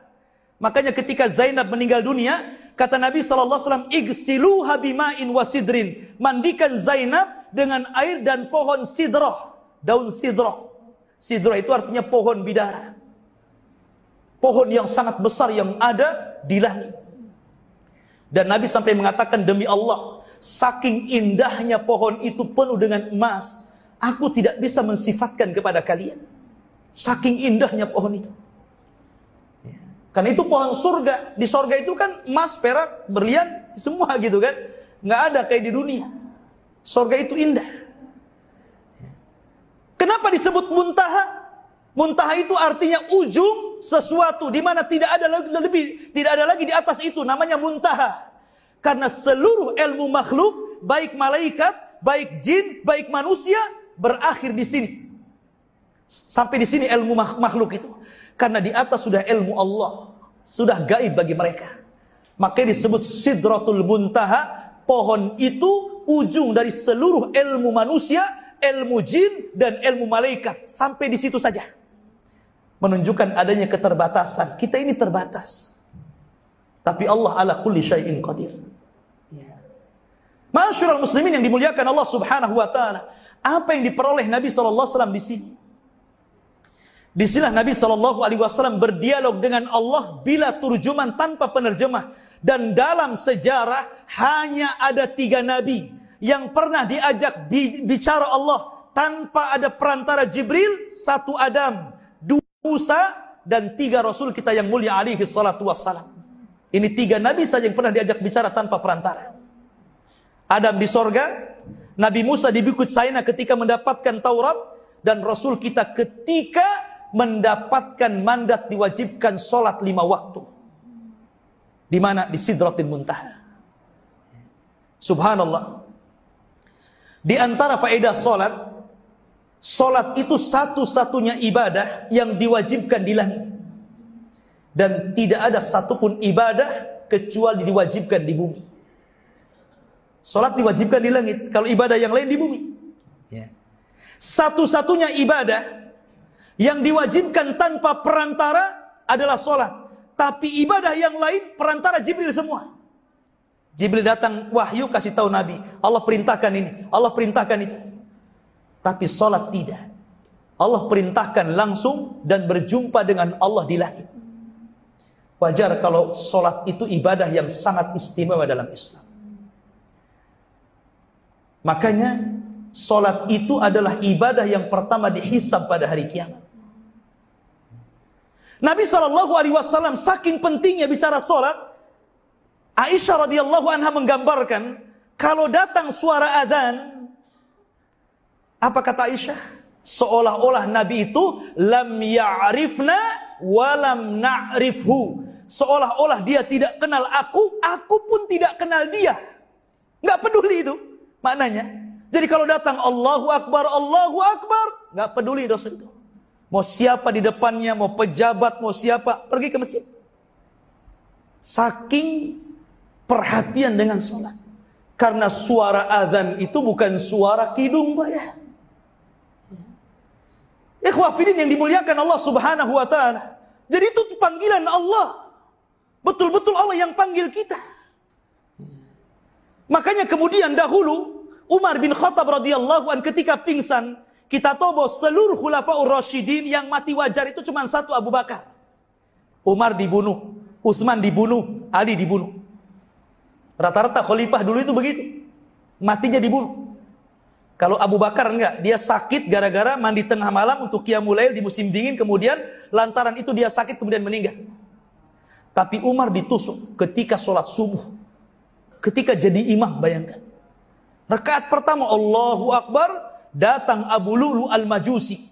Makanya ketika Zainab meninggal dunia, kata Nabi SAW, igsiluha bima'in wa sidrin. Mandikan Zainab dengan air dan pohon sidrah. Daun sidrah. Sidrah itu artinya pohon bidara. Pohon yang sangat besar yang ada di langit. Dan Nabi sampai mengatakan, demi Allah, saking indahnya pohon itu penuh dengan emas, aku tidak bisa mensifatkan kepada kalian. Saking indahnya pohon itu. Karena itu pohon surga. Di surga itu kan emas, perak, berlian, semua gitu kan. Nggak ada kayak di dunia. Surga itu indah. Kenapa disebut muntaha? Muntaha itu artinya ujung sesuatu di mana tidak ada lagi di atas itu, namanya muntaha. Karena seluruh ilmu makhluk, baik malaikat, baik jin, baik manusia, berakhir di sini. Sampai di sini ilmu makhluk itu. Karena di atas sudah ilmu Allah, sudah gaib bagi mereka. Makanya disebut Sidratul Muntaha. Pohon itu ujung dari seluruh ilmu manusia, ilmu jin, dan ilmu malaikat. Sampai di situ saja. Menunjukkan adanya keterbatasan. Kita ini terbatas. Tapi Allah ala kulli syai'in qadir. Ya. Ma'asyiral muslimin yang dimuliakan Allah Subhanahu wa taala. Apa yang diperoleh Nabi SAW di sini? Di sinilah Nabi SAW berdialog dengan Allah bila turjuman tanpa penerjemah. Dan dalam sejarah hanya ada 3 Nabi yang pernah diajak bicara Allah tanpa ada perantara Jibril. 1 Adam, 2 Musa, dan 3 Rasul kita yang mulia alaihi salatu wassalam. Ini 3 Nabi saja yang pernah diajak bicara tanpa perantara. Adam di sorga, Nabi Musa di Bukit Saina ketika mendapatkan Taurat, dan Rasul kita ketika mendapatkan mandat diwajibkan sholat 5 waktu. Di mana? Di Sidratul Muntaha. Subhanallah. Di antara faedah sholat itu satu-satunya ibadah yang diwajibkan di langit. Dan tidak ada satupun ibadah kecuali diwajibkan di bumi. Sholat diwajibkan di langit, kalau ibadah yang lain di bumi. Satu-satunya ibadah yang diwajibkan tanpa perantara adalah sholat. Tapi ibadah yang lain perantara Jibril semua. Jibril datang wahyu kasih tahu Nabi, Allah perintahkan ini, Allah perintahkan itu. Tapi sholat tidak. Allah perintahkan langsung dan berjumpa dengan Allah di langit. Wajar kalau sholat itu ibadah yang sangat istimewa dalam Islam. Makanya sholat itu adalah ibadah yang pertama dihisab pada hari kiamat. Nabi SAW saking pentingnya bicara sholat, Aisyah radhiyallahu anha menggambarkan, kalau datang suara adzan, apa kata Aisyah? Seolah-olah Nabi itu lam ya'rifna wa lam na'rifhu. Seolah-olah dia tidak kenal aku pun tidak kenal dia. Nggak peduli itu maknanya. Jadi kalau datang Allahu Akbar, nggak peduli dosa itu. Mau siapa di depannya, mau pejabat, mau siapa, pergi ke masjid. Saking perhatian dengan sholat. Karena suara azan itu bukan suara kidung, Pak ya. Ikhwafidin yang dimuliakan Allah Subhanahu wa ta'ala. Jadi itu panggilan Allah. Betul-betul Allah yang panggil kita. Makanya kemudian dahulu Umar bin Khattab radhiyallahu anhu ketika pingsan, kita tahu bahwa seluruh khulafaur rasyidin yang mati wajar itu cuma 1 Abu Bakar. Umar dibunuh, Utsman dibunuh, Ali dibunuh. Rata-rata khalifah dulu itu begitu. Matinya dibunuh. Kalau Abu Bakar enggak, dia sakit gara-gara mandi tengah malam untuk qiyamul lail di musim dingin, kemudian lantaran itu dia sakit kemudian meninggal. Tapi Umar ditusuk ketika sholat subuh. Ketika jadi imam, bayangkan. Rakaat pertama Allahu Akbar, datang Abu Lu'lu al-Majusi.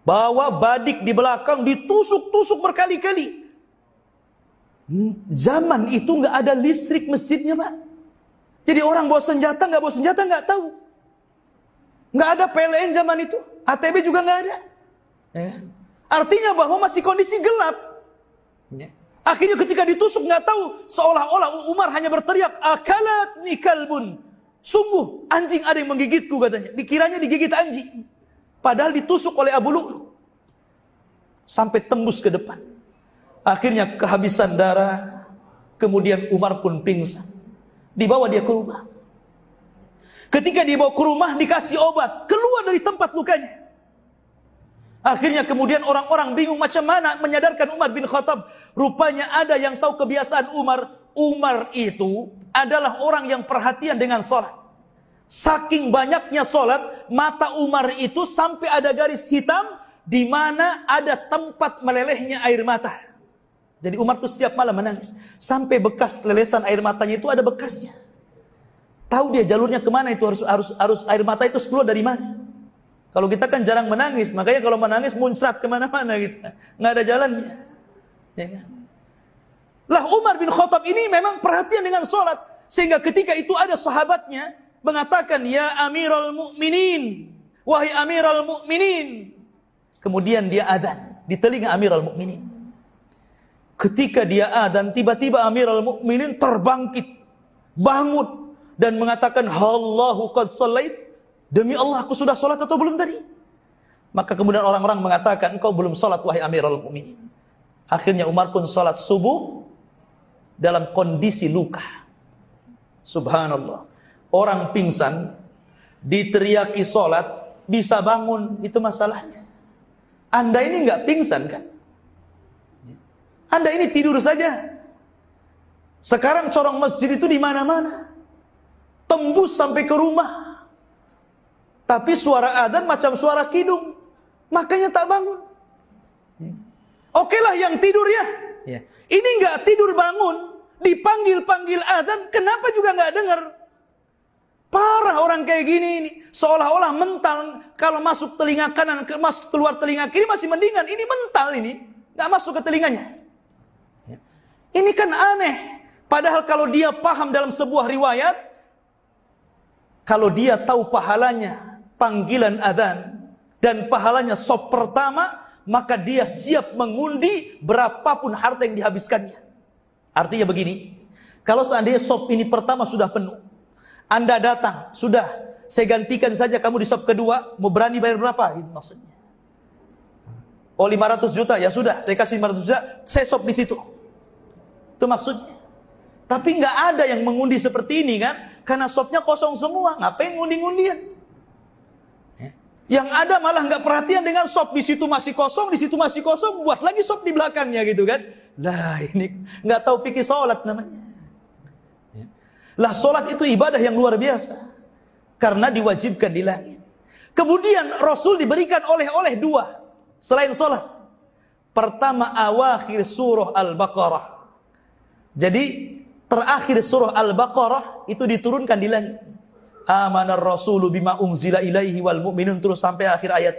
Bawa badik di belakang, ditusuk-tusuk berkali-kali. Zaman itu nggak ada listrik masjidnya, Pak. Jadi orang bawa senjata nggak tahu. Nggak ada PLN zaman itu, ATB juga nggak ada. Ya. Artinya bahwa masih kondisi gelap. Ya. Akhirnya ketika ditusuk nggak tahu, seolah-olah Umar hanya berteriak, akalat nikalbun. Sungguh anjing ada yang menggigitku katanya. Dikiranya digigit anjing. Padahal ditusuk oleh Abu Lu'lu. Sampai tembus ke depan. Akhirnya kehabisan darah. Kemudian Umar pun pingsan. Dibawa dia ke rumah. Ketika dibawa ke rumah dikasih obat. Keluar dari tempat lukanya. Akhirnya kemudian orang-orang bingung macam mana menyadarkan Umar bin Khattab. Rupanya ada yang tahu kebiasaan Umar. Umar itu adalah orang yang perhatian dengan sholat. Saking banyaknya sholat, mata Umar itu sampai ada garis hitam di mana ada tempat melelehnya air mata. Jadi Umar tuh setiap malam menangis. Sampai bekas lelesan air matanya itu ada bekasnya. Tahu dia jalurnya kemana itu, harus air mata itu keluar dari mana. Kalau kita kan jarang menangis, makanya kalau menangis muncrat kemana-mana gitu. Nggak ada jalannya. Ya kan? Lah Umar bin Khattab ini memang perhatian dengan sholat. Sehingga ketika itu ada sahabatnya mengatakan, ya Amirul Mukminin, wahai Amirul Mukminin. Kemudian dia adzan di telinga Amirul Mukminin. Ketika dia adzan, tiba-tiba Amirul Mukminin terbangkit, bangun dan mengatakan, Allahu qad shallait. Demi Allah, aku sudah sholat atau belum tadi? Maka kemudian orang-orang mengatakan, engkau belum sholat wahai Amirul Mukminin. Akhirnya Umar pun sholat subuh dalam kondisi luka. Subhanallah. Orang pingsan diteriaki sholat bisa bangun, itu masalahnya. Anda ini nggak pingsan kan? Anda ini tidur saja. Sekarang corong masjid itu di mana-mana, tembus sampai ke rumah. Tapi suara adzan macam suara kidung, makanya tak bangun. Oke lah yang tidur ya. Ini nggak tidur bangun, dipanggil-panggil adzan, kenapa juga nggak dengar? Parah orang kayak gini ini, seolah-olah mental. Kalau masuk telinga kanan, masuk keluar telinga kiri masih mendingan. Ini mental ini, nggak masuk ke telinganya. Ini kan aneh. Padahal kalau dia paham dalam sebuah riwayat, kalau dia tahu pahalanya panggilan adzan dan pahalanya sop pertama, maka dia siap mengundi berapapun harta yang dihabiskannya. Artinya begini, kalau seandainya sop ini pertama sudah penuh, Anda datang, sudah, saya gantikan saja kamu di sop kedua, mau berani bayar berapa? Gitu maksudnya. Oh 500 juta, ya sudah, saya kasih 500 juta, saya sop di situ. Itu maksudnya. Tapi nggak ada yang mengundi seperti ini kan, karena sopnya kosong semua, ngapain ngundi-ngundian? Yang ada malah nggak perhatian dengan sop, di situ masih kosong, di situ masih kosong, buat lagi sop di belakangnya gitu kan. Lah ini nggak tahu fikih sholat namanya. Lah sholat itu ibadah yang luar biasa, karena diwajibkan di langit. Kemudian Rasul diberikan oleh-oleh dua selain sholat. Pertama awakhir surah Al-Baqarah. Jadi terakhir surah Al-Baqarah itu diturunkan di langit. Amanar rasulu bima unzila ilaihi wal mu'minun, terus sampai akhir ayat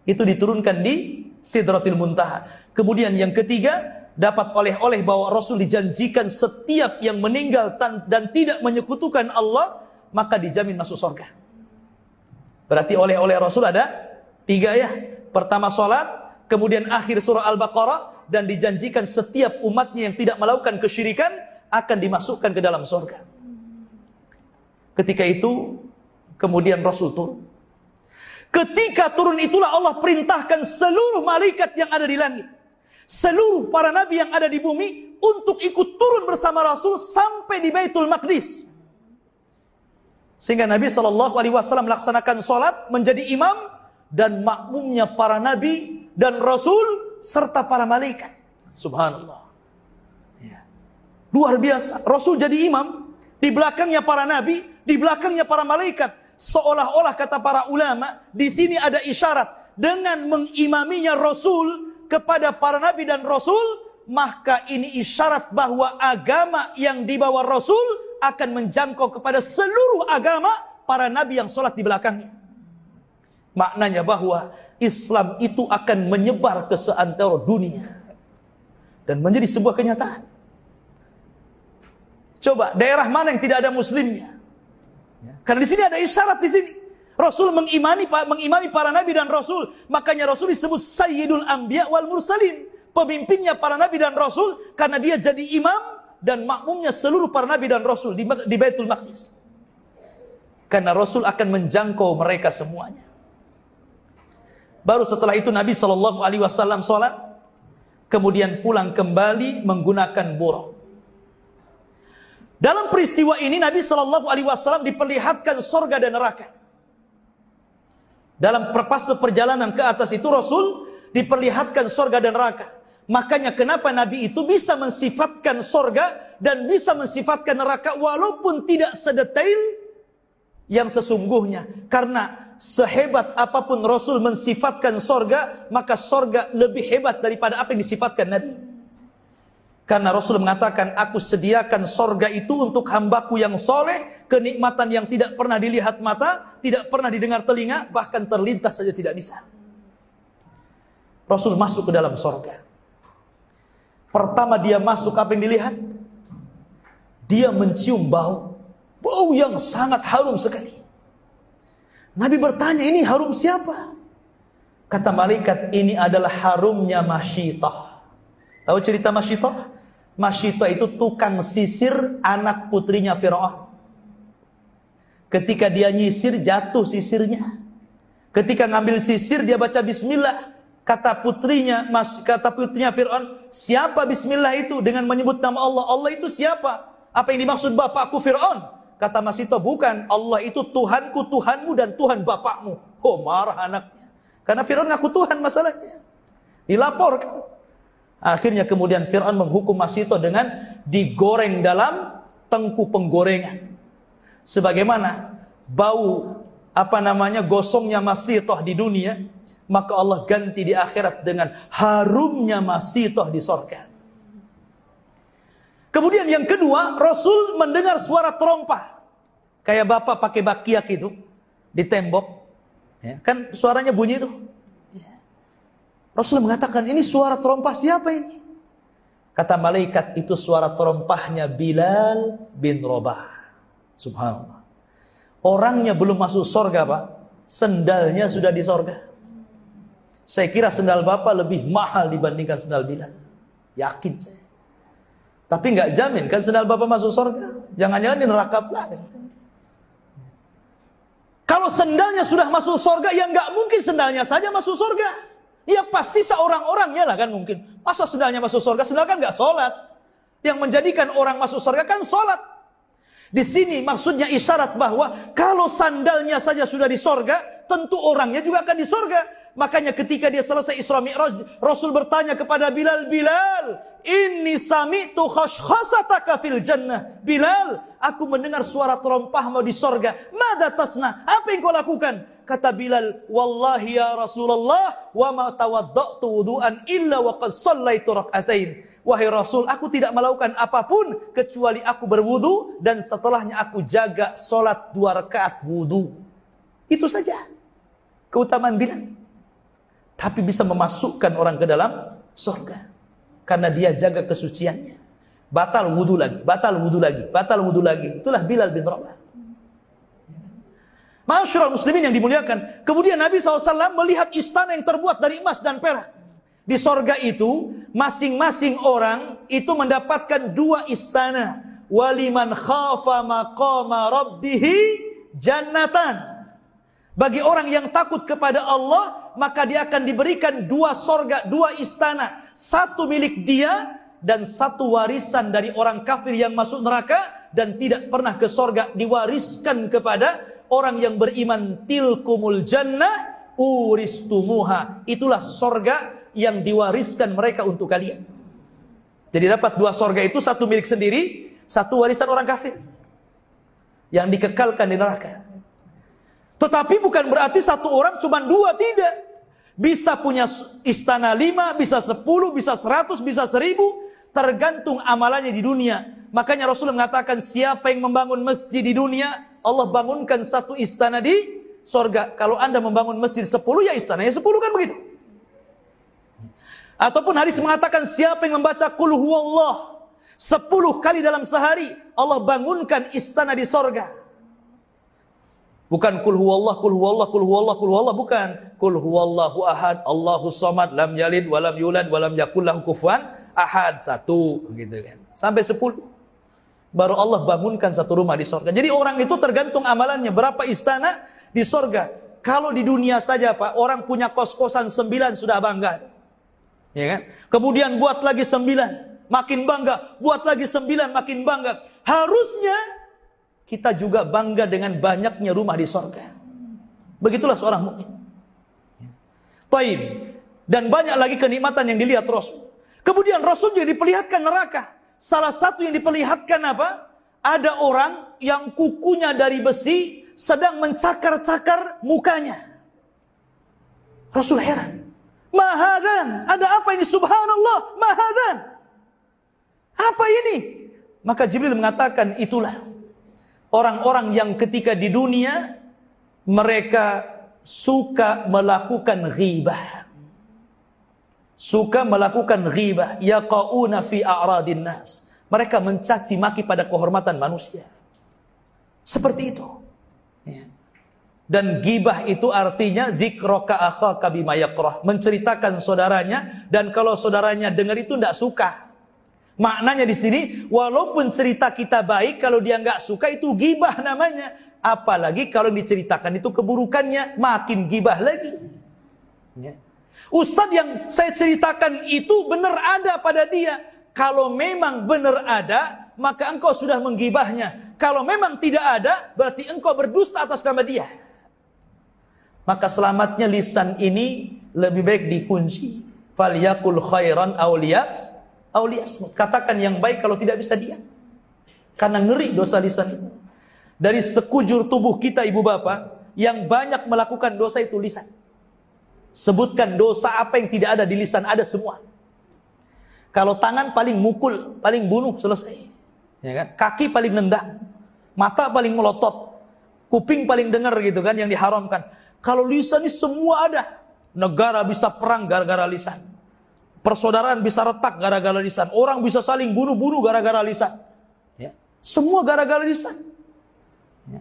itu diturunkan di Sidratil Muntaha. Kemudian yang ketiga, dapat oleh-oleh bahwa Rasul dijanjikan setiap yang meninggal dan tidak menyekutukan Allah, maka dijamin masuk surga. Berarti oleh-oleh Rasul ada tiga ya. Pertama sholat, kemudian akhir surah Al-Baqarah, dan dijanjikan setiap umatnya yang tidak melakukan kesyirikan akan dimasukkan ke dalam surga. Ketika itu kemudian Rasul turun. Ketika turun itulah Allah perintahkan seluruh malaikat yang ada di langit, seluruh para nabi yang ada di bumi untuk ikut turun bersama Rasul sampai di Baitul Maqdis. Sehingga Nabi SAW melaksanakan sholat menjadi imam dan makmumnya para nabi dan Rasul serta para malaikat. Subhanallah. Ya. Luar biasa. Rasul jadi imam, di belakangnya para nabi, di belakangnya para malaikat. Seolah-olah kata para ulama, di sini ada isyarat dengan mengimaminya Rasul kepada para nabi dan Rasul, maka ini isyarat bahwa agama yang dibawa Rasul akan menjangkau kepada seluruh agama para nabi yang sholat di belakangnya. Maknanya bahwa Islam itu akan menyebar ke seantero dunia dan menjadi sebuah kenyataan. Coba daerah mana yang tidak ada muslimnya? Karena di sini ada isyarat di sini. Rasul mengimami para nabi dan rasul. Makanya Rasul disebut Sayyidul Anbiya wal Mursalin. Pemimpinnya para nabi dan rasul karena dia jadi imam dan makmumnya seluruh para nabi dan rasul di Baitul Maqdis. Karena Rasul akan menjangkau mereka semuanya. Baru setelah itu Nabi SAW sholat, kemudian pulang kembali menggunakan buruk. Dalam peristiwa ini Nabi SAW diperlihatkan sorga dan neraka. Dalam fase perjalanan ke atas itu Rasul diperlihatkan sorga dan neraka. Makanya kenapa Nabi itu bisa mensifatkan sorga dan bisa mensifatkan neraka walaupun tidak sedetail yang sesungguhnya. Karena sehebat apapun Rasul mensifatkan sorga, maka sorga lebih hebat daripada apa yang disifatkan Nabi. Karena Rasul mengatakan, aku sediakan sorga itu untuk hambaku yang soleh, kenikmatan yang tidak pernah dilihat mata, tidak pernah didengar telinga, bahkan terlintas saja tidak bisa. Rasul masuk ke dalam sorga. Pertama dia masuk, apa yang dilihat? Dia mencium bau yang sangat harum sekali. Nabi bertanya, ini harum siapa? Kata malaikat, ini adalah harumnya Masyitah. Tahu cerita Masyitah? Masyitah itu tukang sisir anak putrinya Fir'aun. Ketika dia nyisir, jatuh sisirnya. Ketika ngambil sisir, dia baca bismillah. Kata putrinya Fir'aun, siapa bismillah itu? Dengan menyebut nama Allah. Allah itu siapa? Apa yang dimaksud bapakku Fir'aun? Kata Masyitah, bukan. Allah itu Tuhanku, Tuhanmu, dan Tuhan bapakmu. Oh, marah anaknya. Karena Fir'aun ngaku Tuhan masalahnya. Dilaporkan. Akhirnya kemudian Fir'aun menghukum Masyitah dengan digoreng dalam tengku penggorengan. Sebagaimana bau gosongnya Masyitah di dunia, maka Allah ganti di akhirat dengan harumnya Masyitah di surga. Kemudian yang kedua, Rasul mendengar suara terompah. Kayak bapak pakai bakiak itu di tembok, ya, kan suaranya bunyi itu. Rasul mengatakan, ini suara terompah siapa ini? Kata malaikat, itu suara terompahnya Bilal bin Rabah. Subhanallah. Orangnya belum masuk sorga, Pak. Sendalnya sudah di sorga. Saya kira sendal bapak lebih mahal dibandingkan sendal Bilal. Yakin saya. Tapi nggak jamin kan sendal bapak masuk sorga. Jangan-jangan di neraka pula. Kalau sendalnya sudah masuk sorga, ya nggak mungkin sendalnya saja masuk sorga. Ya pasti seorang-orangnya lah kan mungkin. Masa sendalnya masuk sorga? Sendal kan nggak sholat. Yang menjadikan orang masuk sorga kan sholat. Di sini maksudnya isyarat bahwa kalau sandalnya saja sudah di sorga, tentu orangnya juga akan di sorga. Makanya ketika dia selesai Isra Mi'raj, Rasul bertanya kepada Bilal, Bilal, inni sami'tu khashkhasataka fil jannah. Bilal, aku mendengar suara terompahmu di sorga. Mada tasna? Apa yang kau lakukan? Kata Bilal, wallahi ya Rasulullah, wa ma tawadda'tu wudu'an illa wa qad shallaitu rak'atain. Wahai Rasul, aku tidak melakukan apapun kecuali aku berwudu dan setelahnya aku jaga solat 2 rakaat wudu. Itu saja keutamaan Bilal. Tapi bisa memasukkan orang ke dalam surga karena dia jaga kesuciannya. Batal wudu lagi, batal wudu lagi, batal wudu lagi. Itulah Bilal bin Rabah. Ma'asyiral muslimin yang dimuliakan. Kemudian Nabi SAW melihat istana yang terbuat dari emas dan perak. Di sorga itu, masing-masing orang itu mendapatkan 2 istana. Waliman khafa maqama rabbihi jannatan. Bagi orang yang takut kepada Allah, maka dia akan diberikan 2 sorga, 2 istana. 1 milik dia dan 1 warisan dari orang kafir yang masuk neraka dan tidak pernah ke sorga, diwariskan kepada orang yang beriman. Tilkumul jannah uristumuha. Itulah sorga yang diwariskan mereka untuk kalian. Jadi dapat 2 sorga itu, 1 milik sendiri, 1 warisan orang kafir yang dikekalkan di neraka. Tetapi bukan berarti 1 orang cuma 2, tidak. Bisa punya istana 5, bisa 10, bisa 100, bisa 1000, tergantung amalannya di dunia. Makanya Rasulullah mengatakan, siapa yang membangun masjid di dunia, Allah bangunkan 1 istana di sorga. Kalau Anda membangun masjid 10, ya istananya 10, kan begitu. Ataupun hadis mengatakan, siapa yang membaca Qul Huwallah 10 kali dalam sehari, Allah bangunkan istana di sorga. Bukan kul huwallah, kul huwallah, kul huwallah, kul huwallah, bukan. Kul huwallahu ahad, Allahus samad, lam yalid, walam yulad, walam yakul lahu kufuwan ahad. 1, gitu kan. Sampai 10. Baru Allah bangunkan satu rumah di sorga. Jadi orang itu tergantung amalannya. Berapa istana di sorga. Kalau di dunia saja Pak, orang punya kos-kosan 9 sudah bangga. Ya kan? Kemudian buat lagi 9, makin bangga. Buat lagi 9, makin bangga. Harusnya kita juga bangga dengan banyaknya rumah di sorga. Begitulah seorang mukmin. Taib. Dan banyak lagi kenikmatan yang dilihat Rasul. Kemudian Rasul juga diperlihatkan neraka. Salah satu yang diperlihatkan apa? Ada orang yang kukunya dari besi sedang mencakar-cakar mukanya. Rasul heran. Mahadan, ada apa ini? Subhanallah, mahadan. Apa ini? Maka Jibril mengatakan, itulah orang-orang yang ketika di dunia mereka suka melakukan ghibah. Suka melakukan ghibah, yaqauna fi a'radin nas. Mereka mencaci maki pada kehormatan manusia. Seperti itu. Ya. Dan ghibah itu artinya dzikraka akhaka bima yakrah, menceritakan saudaranya dan kalau saudaranya dengar itu tidak suka. Maknanya di sini, walaupun cerita kita baik, kalau dia nggak suka itu ghibah namanya. Apalagi kalau diceritakan itu keburukannya, makin ghibah lagi. Ya. Ustadz yang saya ceritakan itu benar ada pada dia. Kalau memang benar ada, maka engkau sudah menggibahnya. Kalau memang tidak ada, berarti engkau berdusta atas nama dia. Maka selamatnya lisan ini lebih baik dikunci. Falyakul khairan awliyas. Katakan yang baik kalau tidak bisa diam. Karena ngeri dosa lisan itu. Dari sekujur tubuh kita ibu bapak, yang banyak melakukan dosa itu lisan. Sebutkan dosa apa yang tidak ada di lisan, ada semua. Kalau tangan paling mukul, paling bunuh, selesai. Ya kan? Kaki paling nendang, mata paling melotot, kuping paling dengar gitu kan yang diharamkan. Kalau lisan ini semua ada. Negara bisa perang gara-gara lisan. Persaudaraan bisa retak gara-gara lisan. Orang bisa saling bunuh-bunuh gara-gara lisan. Ya. Semua gara-gara lisan. Ya.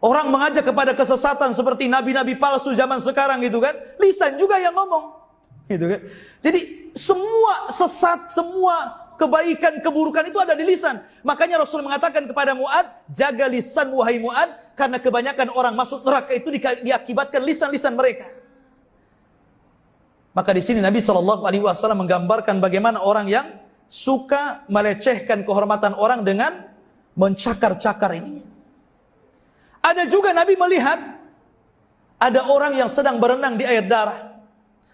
Orang mengajak kepada kesesatan seperti nabi-nabi palsu zaman sekarang gitu kan. Lisan juga yang ngomong. Gitu kan. Jadi semua sesat, semua kebaikan, keburukan itu ada di lisan. Makanya Rasul mengatakan kepada Mu'ad, jaga lisan wahai Mu'ad, karena kebanyakan orang masuk neraka itu diakibatkan lisan-lisan mereka. Maka di sini Nabi SAW menggambarkan bagaimana orang yang suka melecehkan kehormatan orang dengan mencakar-cakar ini. Ada juga Nabi melihat ada orang yang sedang berenang di air darah.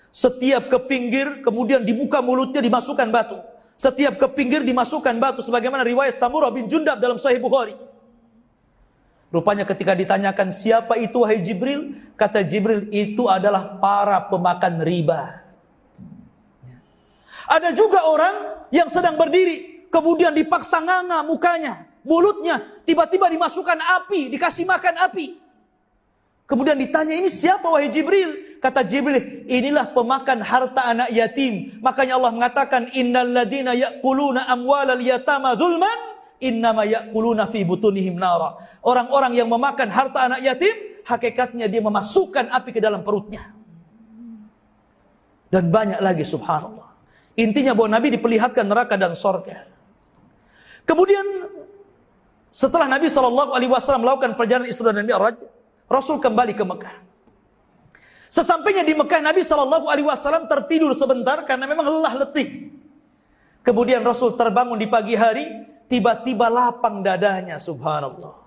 Setiap ke pinggir kemudian dibuka mulutnya dimasukkan batu. Setiap ke pinggir dimasukkan batu sebagaimana riwayat Samurah bin Jundab dalam Sahih Bukhari. Rupanya ketika ditanyakan siapa itu wahai Jibril, kata Jibril itu adalah para pemakan riba. Ada juga orang yang sedang berdiri kemudian dipaksa nganga mukanya, mulutnya tiba-tiba dimasukkan api, dikasih makan api. Kemudian ditanya ini siapa wahai Jibril? Kata Jibril, inilah pemakan harta anak yatim. Makanya Allah mengatakan innal ladzina ya'kuluna amwalal yatama dzulman innama ya'kuluna fi butunihim nara. Orang-orang yang memakan harta anak yatim, hakikatnya dia memasukkan api ke dalam perutnya. Dan banyak lagi subhanallah. Intinya bahwa Nabi diperlihatkan neraka dan surga. Kemudian setelah Nabi SAW melakukan perjalanan Isra dan Mi'raj, Rasul kembali ke Mekah. Sesampainya di Mekah, Nabi SAW tertidur sebentar karena memang lelah letih. Kemudian Rasul terbangun di pagi hari, tiba-tiba lapang dadanya, subhanallah.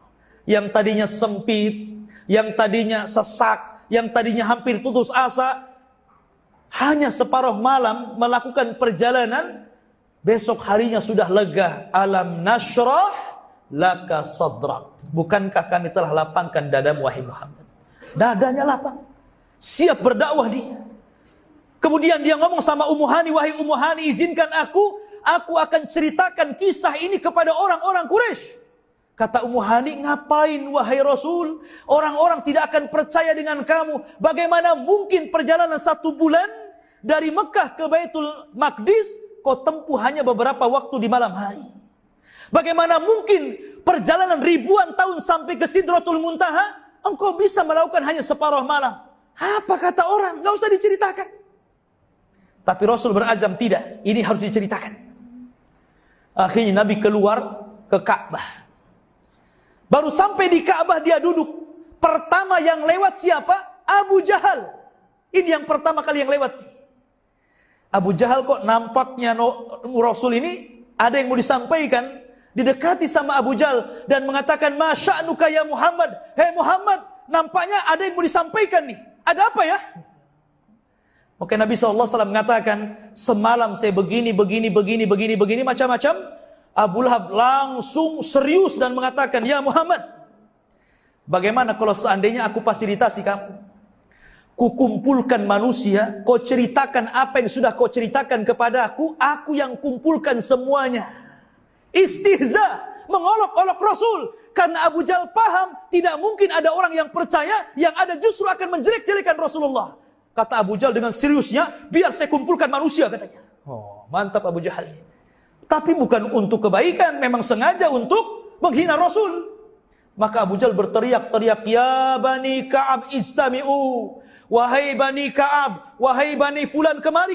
Yang tadinya sempit, yang tadinya sesak, yang tadinya hampir putus asa, hanya separuh malam melakukan perjalanan, besok harinya sudah lega. Alam nashrah laka sadrak. Bukankah kami telah lapangkan dadamu wahai Muhammad? Dadanya lapang. Siap berdakwah dia. Kemudian dia ngomong sama Ummu Hani, wahai Ummu Hani, izinkan aku akan ceritakan kisah ini kepada orang-orang Quraisy. Kata Ummu Hani, ngapain wahai Rasul? Orang-orang tidak akan percaya dengan kamu. Bagaimana mungkin perjalanan 1 bulan dari Mekah ke Baitul Maqdis kau tempuh hanya beberapa waktu di malam hari? Bagaimana mungkin perjalanan ribuan tahun sampai ke Sidratul Muntaha, engkau bisa melakukan hanya separuh malam? Apa kata orang? Gak usah diceritakan. Tapi Rasul berazam tidak, ini harus diceritakan. Akhirnya Nabi keluar ke Ka'bah. Baru sampai di Ka'bah dia duduk. Pertama yang lewat siapa? Abu Jahal. Ini yang pertama kali yang lewat. Abu Jahal kok nampaknya Rasul ini ada yang mau disampaikan. Didekati sama Abu Jahal dan mengatakan, "Ma sya'nuka ya Muhammad?" Hei Muhammad, nampaknya ada yang mau disampaikan nih. Ada apa ya? Maka Nabi SAW mengatakan, semalam saya begini, macam-macam. Abu Lahab langsung serius dan mengatakan, "Ya Muhammad, bagaimana kalau seandainya aku fasilitasi kamu? Kukumpulkan manusia, kau ceritakan apa yang sudah kau ceritakan kepada aku yang kumpulkan semuanya." Istihza, mengolok-olok Rasul. Karena Abu Jahal paham, tidak mungkin ada orang yang percaya, yang ada justru akan menjelek-jelekan Rasulullah. Kata Abu Jahal dengan seriusnya, "Biar saya kumpulkan manusia," katanya. Oh, mantap Abu Jahal. Tapi bukan untuk kebaikan, memang sengaja untuk menghina Rasul. Maka Abu Jahal berteriak-teriak, "Ya Bani Ka'ab ijtami'u. Wahai Bani Ka'ab, wahai Bani Fulan, kemari.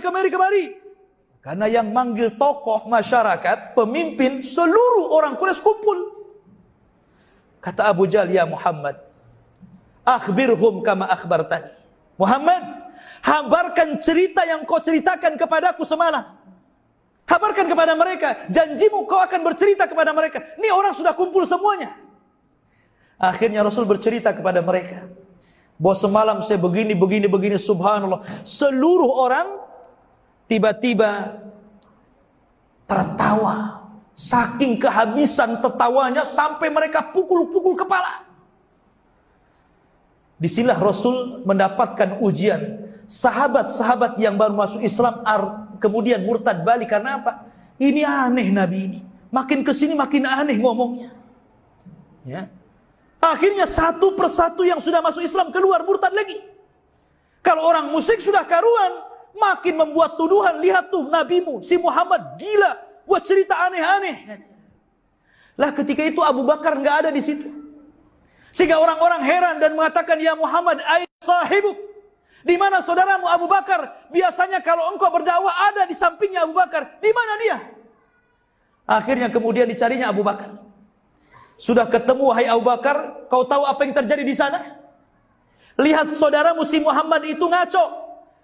Karena yang manggil tokoh masyarakat, pemimpin, seluruh orang Quraisy kumpul. Kata Abu Jahal, "Ya Muhammad, akhbirhum kama akhbartani." Muhammad, habarkan cerita yang kau ceritakan kepadaku semalam. Habarkan kepada mereka, janjimu kau akan bercerita kepada mereka. Ini orang sudah kumpul semuanya. Akhirnya Rasul bercerita kepada mereka bahwa semalam saya begini, subhanallah. Seluruh orang tiba-tiba tertawa. Saking kehabisan tertawanya sampai mereka pukul-pukul kepala. Disinilah Rasul mendapatkan ujian. Sahabat-sahabat yang baru masuk Islam kemudian murtad balik. Karena apa? Ini aneh Nabi ini. Makin kesini makin aneh ngomongnya. Ya. Akhirnya satu persatu yang sudah masuk Islam keluar murtad lagi. Kalau orang musyrik sudah karuan, makin membuat tuduhan. Lihat tuh nabimu, si Muhammad gila, buat cerita aneh-aneh. Lah ketika itu Abu Bakar nggak ada di situ. Sehingga orang-orang heran dan mengatakan, "Ya Muhammad, aina sahibuk?" Di mana saudaramu Abu Bakar? Biasanya kalau engkau berdakwah ada di sampingnya Abu Bakar. Di mana dia? Akhirnya kemudian dicarinya Abu Bakar. Sudah ketemu, "Hai Abu Bakar, kau tahu apa yang terjadi di sana? Lihat saudaramu si Muhammad itu ngaco.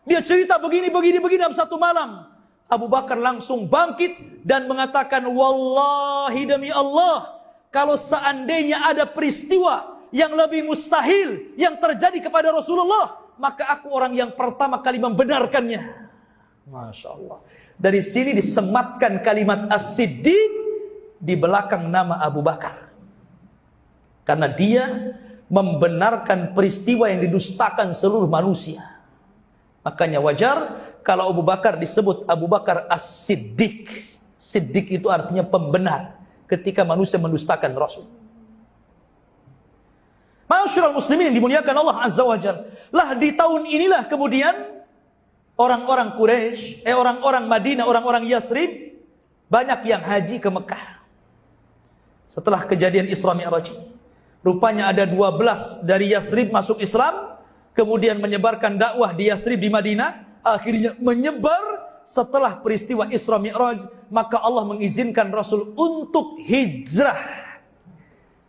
Dia cerita begini dalam satu malam." Abu Bakar langsung bangkit dan mengatakan, "Wallahi demi Allah, kalau seandainya ada peristiwa yang lebih mustahil yang terjadi kepada Rasulullah, maka aku orang yang pertama kali membenarkannya." Masya Allah. Dari sini disematkan kalimat As-Siddiq di belakang nama Abu Bakar. Karena dia membenarkan peristiwa yang didustakan seluruh manusia. Makanya wajar kalau Abu Bakar disebut Abu Bakar As-Siddiq. Siddiq itu artinya pembenar ketika manusia mendustakan Rasul. Ma'asyiral muslimin yang dimuliakan Allah Azza wa Jalla. Lah di tahun inilah kemudian orang-orang Quraisy, orang-orang Madinah, orang-orang Yathrib banyak yang haji ke Mekah. Setelah kejadian Isra Mi'raj ini, rupanya ada 12 dari Yathrib masuk Islam, kemudian menyebarkan dakwah di Yathrib di Madinah, akhirnya menyebar. Setelah peristiwa Isra Mi'raj, maka Allah mengizinkan Rasul untuk hijrah.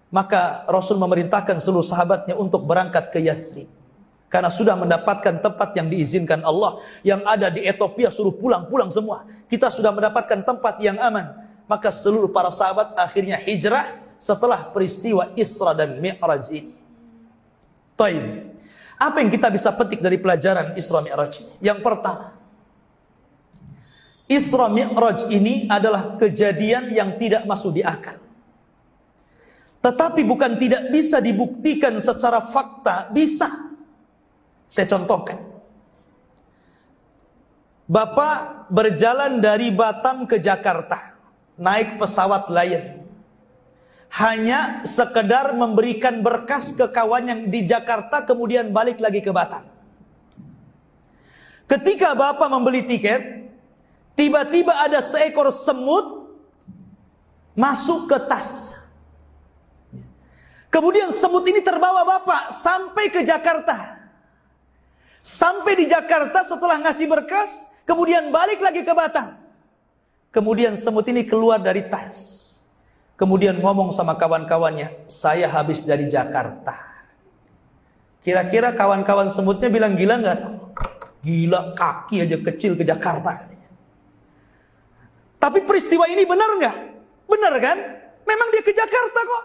Maka Rasul memerintahkan seluruh sahabatnya untuk berangkat ke Yathrib. Karena sudah mendapatkan tempat yang diizinkan Allah. Yang ada di Ethiopia suruh pulang-pulang semua. Kita sudah mendapatkan tempat yang aman. Maka seluruh para sahabat akhirnya hijrah setelah peristiwa Isra dan Mi'raj ini. Taib. Apa yang kita bisa petik dari pelajaran Isra Mi'raj ini? Yang pertama, Isra Mi'raj ini adalah kejadian yang tidak masuk di akal. Tetapi bukan tidak bisa dibuktikan secara fakta, bisa. Saya contohkan. Bapak berjalan dari Batam ke Jakarta, naik pesawat Lion. Hanya sekedar memberikan berkas ke kawan yang di Jakarta, kemudian balik lagi ke Batam. Ketika Bapak membeli tiket, tiba-tiba ada seekor semut masuk ke tas. Kemudian semut ini terbawa bapak sampai ke Jakarta. Sampai di Jakarta setelah ngasih berkas, kemudian balik lagi ke Batam. Kemudian semut ini keluar dari tas. Kemudian ngomong sama kawan-kawannya, saya habis dari Jakarta. Kira-kira kawan-kawan semutnya bilang gila nggak? Gila, kaki aja kecil ke Jakarta katanya. Tapi peristiwa ini benar nggak? Benar kan? Memang dia ke Jakarta kok.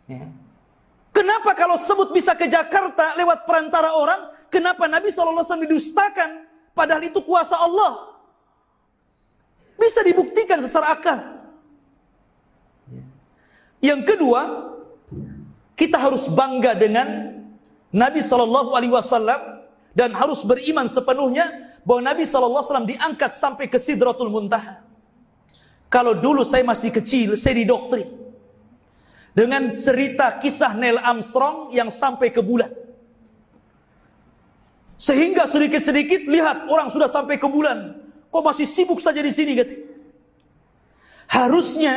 Ya. Kenapa kalau semut bisa ke Jakarta lewat perantara orang, kenapa Nabi SAW didustakan? Padahal itu kuasa Allah. Bisa dibuktikan secara akal. Yang kedua, kita harus bangga dengan Nabi SAW dan harus beriman sepenuhnya bahwa Nabi SAW diangkat sampai ke Sidratul Muntaha. Kalau dulu saya masih kecil, saya didoktrin dengan cerita kisah Neil Armstrong yang sampai ke bulan. Sehingga sedikit-sedikit lihat orang sudah sampai ke bulan, kok masih sibuk saja di sini katanya. Harusnya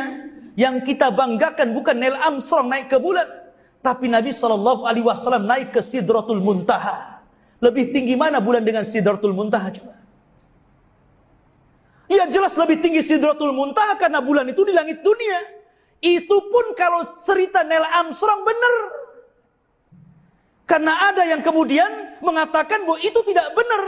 yang kita banggakan bukan Neil Armstrong naik ke bulan, tapi Nabi SAW naik ke Sidratul Muntaha. Lebih tinggi mana bulan dengan Sidratul Muntaha coba? Ya jelas lebih tinggi Sidratul Muntaha karena bulan itu di langit dunia. Itu pun kalau cerita Neil Armstrong benar. Karena ada yang kemudian mengatakan bahwa itu tidak benar.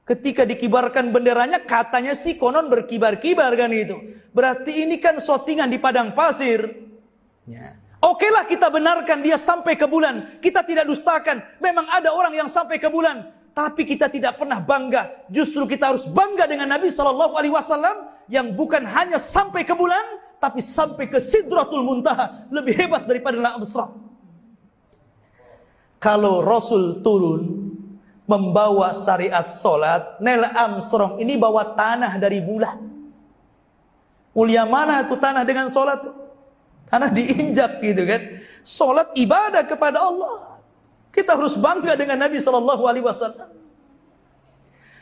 Ketika dikibarkan benderanya katanya sih konon berkibar-kibar kan itu. Berarti ini kan shootingan di padang pasir. Ya. Okelah kita benarkan dia sampai ke bulan. Kita tidak dustakan. Memang ada orang yang sampai ke bulan. Tapi kita tidak pernah bangga. Justru kita harus bangga dengan Nabi SAW yang bukan hanya sampai ke bulan, tapi sampai ke Sidratul Muntaha. Lebih hebat daripada Neil Armstrong. Kalau Rasul turun membawa syariat solat, Neil Armstrong ini bawa tanah dari bulan. Mulia mana itu tanah dengan solat? Tanah diinjak gitu kan. Solat ibadah kepada Allah. Kita harus bangga dengan Nabi SAW.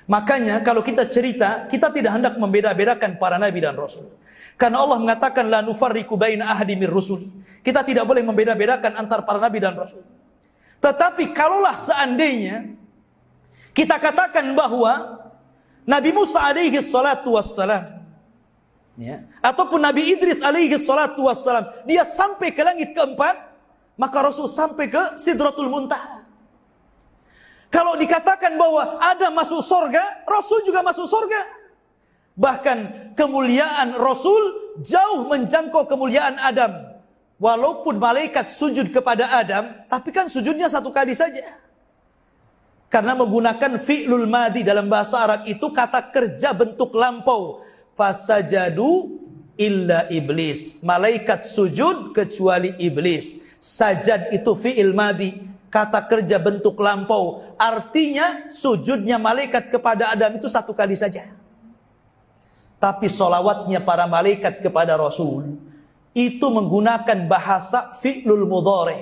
Makanya kalau kita cerita, kita tidak hendak membeda-bedakan para Nabi dan Rasul. Karena Allah mengatakan la nufarriqu baina ahadi mir rusuli. Kita tidak boleh membeda-bedakan antara para Nabi dan Rasul. Tetapi kalaulah seandainya kita katakan bahwa Nabi Musa alaihi salatu wassalam, ya, ataupun Nabi Idris alaihi salatu wassalam, dia sampai ke langit keempat, maka Rasul sampai ke Sidratul Muntaha. Kalau dikatakan bahwa Adam masuk surga, Rasul juga masuk surga. Bahkan kemuliaan Rasul jauh menjangkau kemuliaan Adam. Walaupun malaikat sujud kepada Adam, tapi kan sujudnya satu kali saja. Karena menggunakan fi'lul madi dalam bahasa Arab itu kata kerja bentuk lampau. Fasajadu illa iblis. Malaikat sujud kecuali iblis. Sajad itu fi'il madi, kata kerja bentuk lampau. Artinya sujudnya malaikat kepada Adam itu satu kali saja. Tapi sholawatnya para malaikat kepada Rasul itu menggunakan bahasa fi'lul mudhari.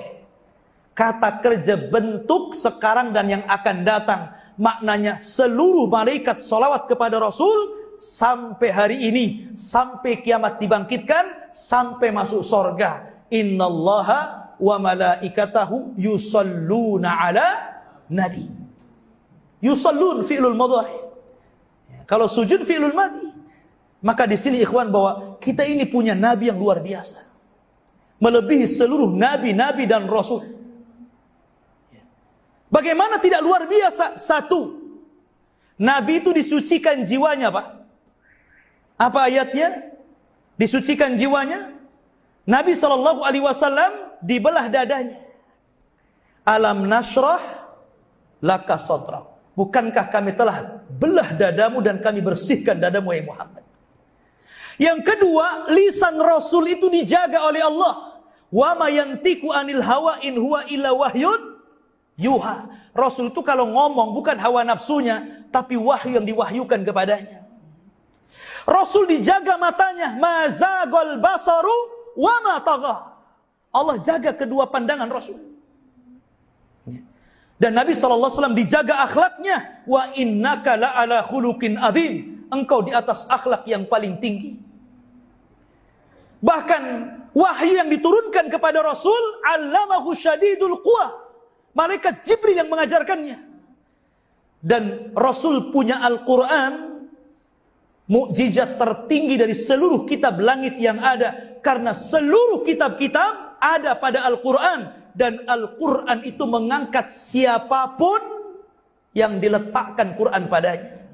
Kata kerja bentuk sekarang dan yang akan datang. Maknanya seluruh malaikat sholawat kepada Rasul sampai hari ini, sampai kiamat dibangkitkan, sampai masuk surga. Innallaha wa malaikatahu yusalluna ala nabi. Yusallun fi'lul mudhari. Kalau sujud fi'lul madi. Maka di sini ikhwan bahwa kita ini punya nabi yang luar biasa. Melebihi seluruh nabi-nabi dan rasul. Bagaimana tidak luar biasa? Satu, nabi itu disucikan jiwanya, Pak. Apa ayatnya? Disucikan jiwanya. Nabi SAW dibelah dadanya. Alam nashrah laka sadrak. Bukankah kami telah belah dadamu dan kami bersihkan dadamu, ya Muhammad. Yang kedua, lisan Rasul itu dijaga oleh Allah. Wa ma yantiqu anil hawa in huwa illa wahyun yuha. Rasul itu kalau ngomong bukan hawa nafsunya, tapi wahyu yang diwahyukan kepadanya. Rasul dijaga matanya, mazagol basaru wa ma tagha. Allah jaga kedua pandangan Rasul. Dan Nabi SAW dijaga akhlaknya. Wa innaka la ala khuluqin azim. Engkau di atas akhlak yang paling tinggi. Bahkan wahyu yang diturunkan kepada Rasul, allamahu syadidul quwa. Malaikat Jibril yang mengajarkannya. Dan Rasul punya Al-Quran, mukjizat tertinggi dari seluruh kitab langit yang ada. Karena seluruh kitab-kitab ada pada Al-Quran. Dan Al-Quran itu mengangkat siapapun yang diletakkan Quran padanya.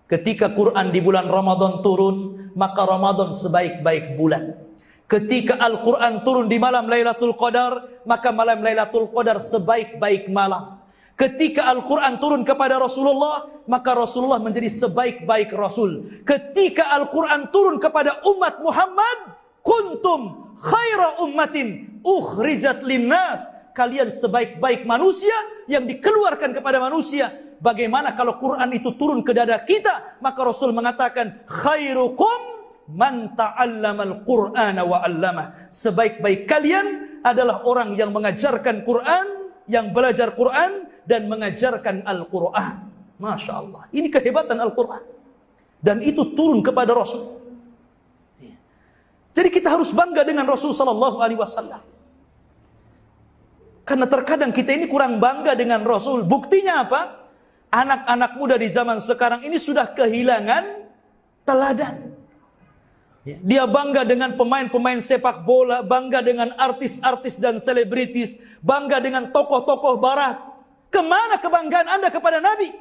Ketika Quran di bulan Ramadan turun, maka Ramadan sebaik-baik bulan. Ketika Al-Quran turun di malam Lailatul Qadar, maka malam Lailatul Qadar sebaik-baik malam. Ketika Al-Quran turun kepada Rasulullah, maka Rasulullah menjadi sebaik-baik Rasul. Ketika Al-Quran turun kepada umat Muhammad, kuntum khaira ummatin ukhrijat linnas. Kalian sebaik-baik manusia yang dikeluarkan kepada manusia. Bagaimana kalau Quran itu turun ke dada kita? Maka Rasul mengatakan, khairukum man ta'allamal Qur'ana wa 'allamah. Sebaik-baik kalian adalah orang yang mengajarkan Quran, yang belajar Quran dan mengajarkan Al-Quran. Masya Allah. Ini kehebatan Al-Quran. Dan itu turun kepada Rasul. Jadi kita harus bangga dengan Rasul sallallahu alaihi wasallam. Karena terkadang kita ini kurang bangga dengan Rasul. Buktinya apa? Anak-anak muda di zaman sekarang ini sudah kehilangan teladan. Dia bangga dengan pemain-pemain sepak bola, bangga dengan artis-artis dan selebritis, bangga dengan tokoh-tokoh barat. Kemana kebanggaan Anda kepada Nabi?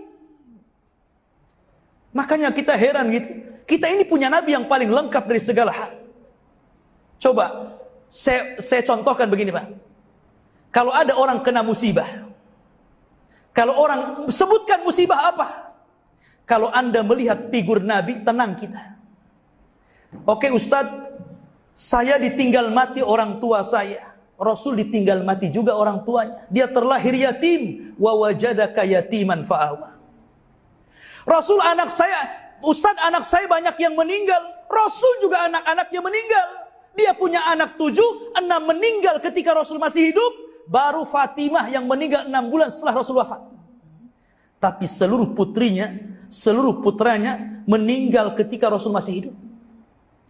Makanya kita heran gitu. Kita ini punya Nabi yang paling lengkap dari segala hal. Coba, saya contohkan begini Pak. Kalau ada orang kena musibah, kalau orang sebutkan musibah apa? Kalau Anda melihat figur Nabi, tenang kita. Oke Ustadz, saya ditinggal mati orang tua saya. Rasul ditinggal mati juga orang tuanya. Dia terlahir yatim. Wa wajadaka yatiman fa'awa. Rasul anak saya, Ustadz anak saya banyak yang meninggal. Rasul juga anak-anaknya meninggal. Dia punya anak 7, 6 meninggal ketika Rasul masih hidup. Baru Fatimah yang meninggal 6 bulan setelah Rasul wafat. Tapi seluruh putrinya, seluruh putranya meninggal ketika Rasul masih hidup.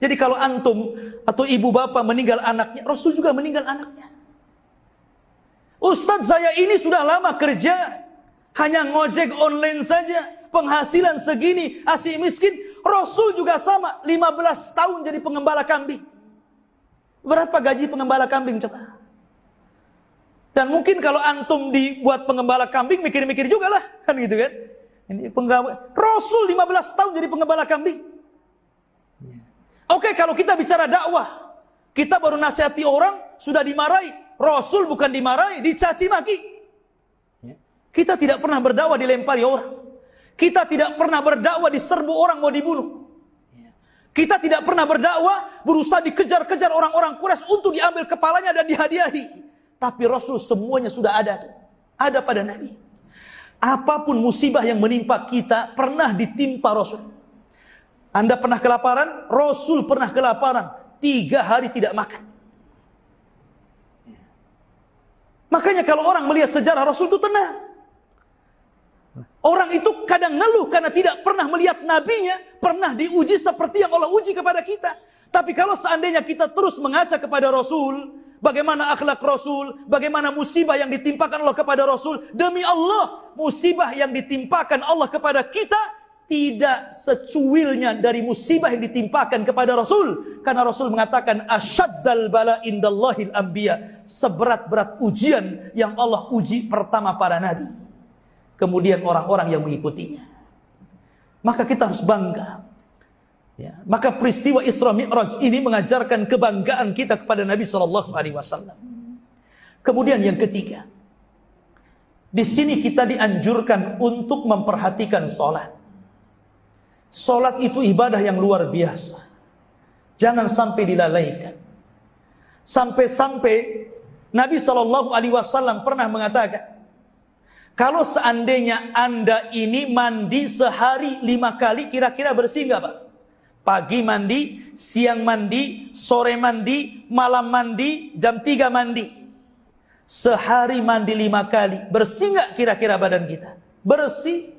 Jadi kalau antum atau ibu bapak meninggal anaknya, Rasul juga meninggal anaknya. Ustadz saya ini sudah lama kerja, hanya ngojek online saja, penghasilan segini, asih miskin. Rasul juga sama, 15 tahun jadi pengembala kambing. Berapa gaji pengembala kambing coba? Dan mungkin kalau antum dibuat pengembala kambing, mikir-mikir juga lah, kan gitu kan? Ini Rasul 15 tahun jadi pengembala kambing. Oke, kalau kita bicara dakwah, kita baru nasihati orang, sudah dimarahi. Rasul bukan dimarahi, dicaci maki. Kita tidak pernah berdakwah dilempari orang. Kita tidak pernah berdakwah diserbu orang mau dibunuh. Kita tidak pernah berdakwah berusaha dikejar-kejar orang-orang Quraisy untuk diambil kepalanya dan dihadiahi. Tapi Rasul semuanya sudah ada tuh. Ada pada Nabi. Apapun musibah yang menimpa kita pernah ditimpa Rasul. Anda pernah kelaparan? Rasul pernah kelaparan. 3 hari tidak makan. Makanya kalau orang melihat sejarah Rasul itu tenang. Orang itu kadang ngeluh karena tidak pernah melihat nabinya pernah diuji seperti yang Allah uji kepada kita. Tapi kalau seandainya kita terus mengaca kepada Rasul, bagaimana akhlak Rasul, bagaimana musibah yang ditimpakan Allah kepada Rasul, demi Allah, musibah yang ditimpakan Allah kepada kita tidak secuilnya dari musibah yang ditimpakan kepada Rasul. Karena Rasul mengatakan asyaddal bala indallahil anbiya. Seberat-berat ujian yang Allah uji pertama para nabi. Kemudian orang-orang yang mengikutinya. Maka kita harus bangga. Ya. Maka peristiwa Isra Mi'raj ini mengajarkan kebanggaan kita kepada Nabi SAW. Kemudian yang ketiga. Di sini kita dianjurkan untuk memperhatikan sholat. Salat itu ibadah yang luar biasa. Jangan sampai dilalaikan. Sampai-sampai Nabi SAW pernah mengatakan, kalau seandainya Anda ini mandi sehari 5 kali, kira-kira bersih nggak Pak? Pagi mandi, siang mandi, sore mandi, malam mandi, jam 3 mandi. Sehari mandi 5 kali, bersih nggak kira-kira badan kita? Bersih.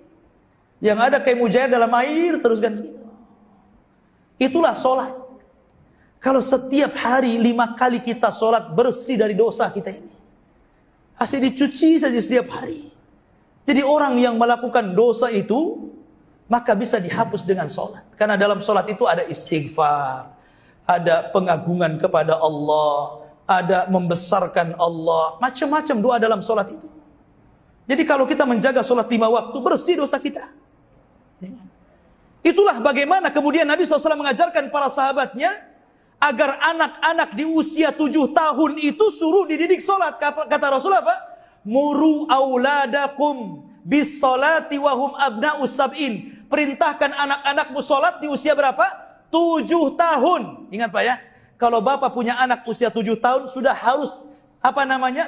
Yang ada kayak mujair dalam air terus kan gitu. Itulah sholat. Kalau setiap hari 5 kali kita sholat bersih dari dosa kita ini. Asli dicuci saja setiap hari. Jadi orang yang melakukan dosa itu, maka bisa dihapus dengan sholat. Karena dalam sholat itu ada istighfar, ada pengagungan kepada Allah, ada membesarkan Allah, macam-macam doa dalam sholat itu. Jadi kalau kita menjaga sholat 5 waktu, bersih dosa kita. Itulah bagaimana kemudian Nabi SAW mengajarkan para sahabatnya, agar anak-anak di usia 7 tahun itu suruh dididik sholat. Kata Rasulullah apa? Muru auladakum bis sholati wahum abna'u sab'in. Perintahkan anak-anakmu sholat di usia berapa? 7 tahun. Ingat Pak ya, kalau bapak punya anak usia 7 tahun, sudah harus,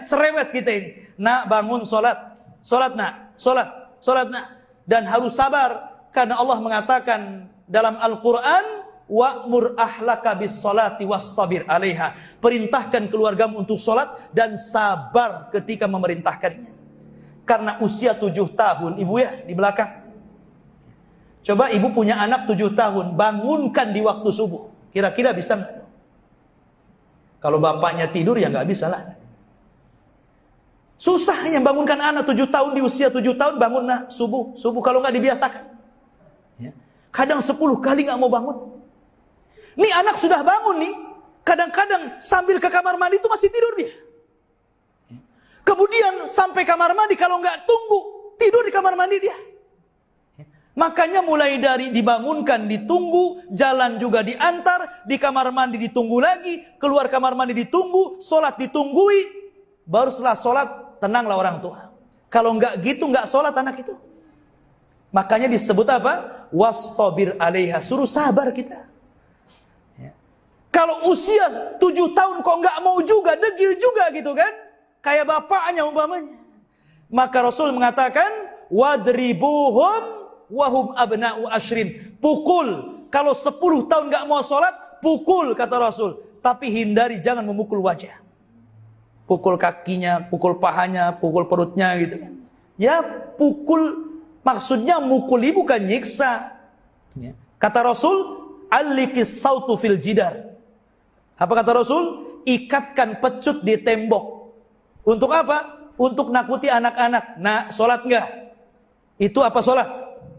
cerewet kita ini. Nak, bangun sholat. Sholat nak, sholat nak. Dan harus sabar. Karena Allah mengatakan dalam Al-Quran, wa'mur ahlaka bis sholati wastabir alaiha. Perintahkan keluargamu untuk sholat dan sabar ketika memerintahkannya. Karena usia 7 tahun, ibu ya, di belakang. Coba ibu punya anak 7 tahun, bangunkan di waktu subuh. Kira-kira bisa nggak? Kalau bapaknya tidur ya nggak bisa lah. Susah yang bangunkan anak 7 tahun di usia 7 tahun, bangun nak subuh kalau nggak dibiasakan. Ya. Kadang 10 kali nggak mau bangun. Nih anak sudah bangun nih, kadang-kadang sambil ke kamar mandi itu masih tidur dia. Kemudian sampai kamar mandi, kalau nggak tunggu, tidur di kamar mandi dia. Makanya mulai dari dibangunkan, ditunggu, jalan juga diantar, di kamar mandi ditunggu lagi, keluar kamar mandi ditunggu, sholat ditunggui, baru setelah sholat tenanglah orang tua. Kalau nggak gitu nggak sholat anak itu. Makanya disebut apa? Wastabir alaiha, suruh sabar kita. Kalau usia 7 tahun kok nggak mau juga, degil juga gitu kan, kayak bapaknya umpamanya. Maka Rasul mengatakan, wadribuhum wahum abna'u ashrin. Pukul. Kalau 10 tahun nggak mau sholat, pukul kata Rasul. Tapi hindari jangan memukul wajah. Pukul kakinya, pukul pahanya, pukul perutnya gitu kan. Ya pukul, maksudnya mukuli bukan nyiksa. Kata Rasul, alikis sautu fil jidar. Apa kata Rasul? Ikatkan pecut di tembok. Untuk apa? Untuk nakuti anak-anak. Nah, sholat enggak? Itu apa sholat?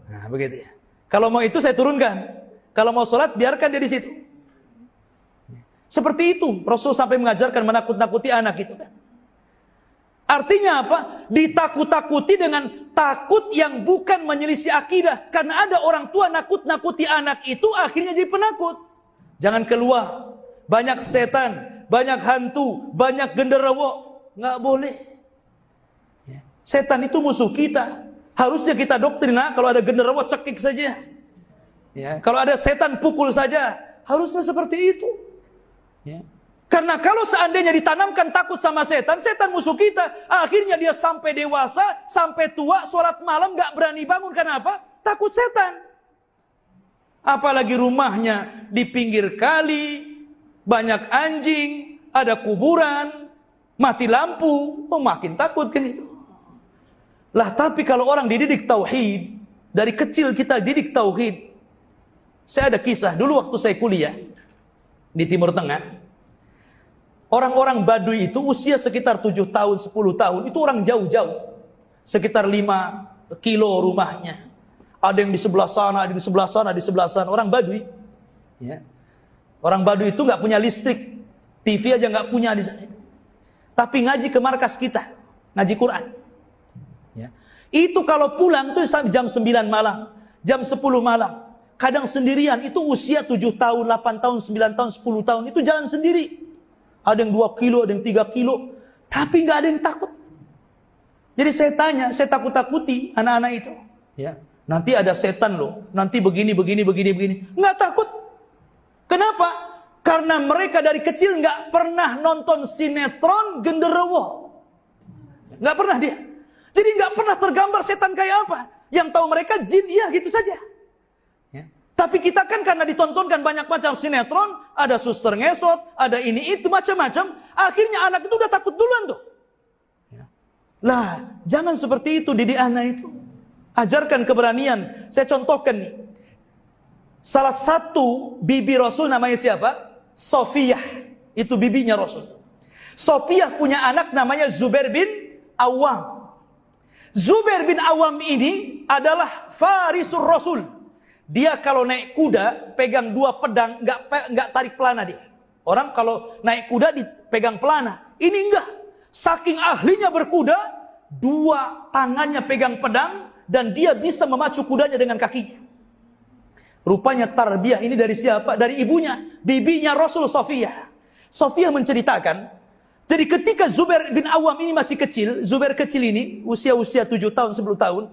Nah, begitu ya. Kalau mau itu saya turunkan. Kalau mau sholat, biarkan dia di situ. Seperti itu. Rasul sampai mengajarkan menakut-nakuti anak itu kan. Artinya apa? Ditakut-takuti dengan takut yang bukan menyelisih akidah. Karena ada orang tua nakut-nakuti anak itu, akhirnya jadi penakut. Jangan keluar. Banyak setan, banyak hantu, banyak genderuwo. Nggak boleh. Setan itu musuh kita. Harusnya kita doktrin, kalau ada genderuwo cekik saja. Ya. Kalau ada setan pukul saja. Harusnya seperti itu. Ya. Karena kalau seandainya ditanamkan takut sama setan, setan musuh kita. Akhirnya dia sampai dewasa, sampai tua, sholat malam nggak berani bangun. Kenapa? Takut setan. Apalagi rumahnya di pinggir kali, banyak anjing, ada kuburan, mati lampu, makin takut kan itu. Lah tapi kalau orang dididik tauhid, dari kecil kita didik tauhid. Saya ada kisah, dulu waktu saya kuliah di Timur Tengah. Orang-orang Baduy itu usia sekitar 7 tahun, 10 tahun, itu orang jauh-jauh. Sekitar 5 kilo rumahnya. Ada yang di sebelah sana, ada di sebelah sana, di sebelah sana. Orang Baduy. Ya. Orang Baduy itu nggak punya listrik, TV aja nggak punya di sana itu. Tapi ngaji ke markas kita, ngaji Quran. Ya. Itu kalau pulang tuh jam 9 malam, jam 10 malam. Kadang sendirian, itu usia 7 tahun, 8 tahun, 9 tahun, 10 tahun. Itu jalan sendiri. Ada yang 2 kilo, ada yang 3 kilo. Tapi nggak ada yang takut. Jadi saya tanya, saya takut-takuti anak-anak itu. Ya. Nanti ada setan loh, nanti begini. Nggak takut. Kenapa? Karena mereka dari kecil nggak pernah nonton sinetron genderuwo. Nggak pernah dia. Jadi nggak pernah tergambar setan kayak apa. Yang tahu mereka jin, iya gitu saja. Ya. Tapi kita kan karena ditontonkan banyak macam sinetron, ada suster ngesot, ada ini itu macam-macam. Akhirnya anak itu udah takut duluan tuh. Ya. Lah, jangan seperti itu didik anak itu. Ajarkan keberanian. Saya contohkan nih. Salah satu bibi Rasul namanya siapa? Sofiyah, itu bibinya Rasul. Sofiyah punya anak namanya Zubair bin Awam. Zubair bin Awam ini adalah farisur Rasul. Dia kalau naik kuda pegang dua pedang, nggak tarik pelana dia. Orang kalau naik kuda dipegang pelana, ini enggak. Saking ahlinya berkuda, dua tangannya pegang pedang dan dia bisa memacu kudanya dengan kakinya. Rupanya tarbiyah ini dari siapa? Dari ibunya, bibinya Rasul Sofiyah. Sofiyah menceritakan, jadi ketika Zubair bin Awam ini masih kecil, Zubair kecil ini usia 7 tahun, 10 tahun.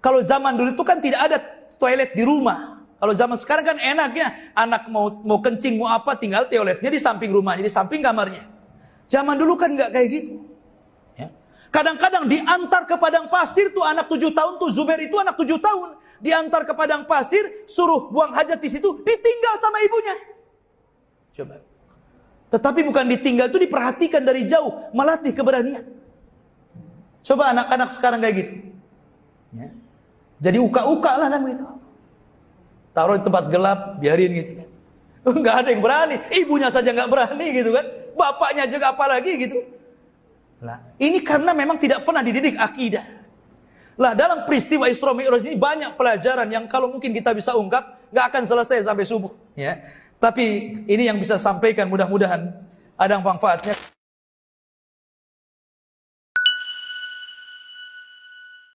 Kalau zaman dulu itu kan tidak ada toilet di rumah. Kalau zaman sekarang kan enaknya, anak mau kencing, mau apa, tinggal toiletnya di samping rumahnya, di samping kamarnya. Zaman dulu kan nggak kayak gitu. Ya. Kadang-kadang diantar ke padang pasir tuh anak 7 tahun tuh, Zubair itu anak 7 tahun. Diantar ke padang pasir, suruh buang hajat di situ, ditinggal sama ibunya. Coba. Tetapi bukan ditinggal, itu diperhatikan dari jauh, melatih keberanian. Coba anak-anak sekarang kayak gitu. Ya. Jadi uka-uka lah kan gitu. Taruh di tempat gelap, biarin gitu kan. Nggak ada yang berani, ibunya saja nggak berani gitu kan. Bapaknya juga apalagi gitu. Nah, ini karena memang tidak pernah dididik akidah. Lah dalam peristiwa Isra Mi'raj ini banyak pelajaran yang kalau mungkin kita bisa ungkap, nggak akan selesai sampai subuh. Ya. Tapi ini yang bisa sampaikan, mudah-mudahan ada manfaatnya.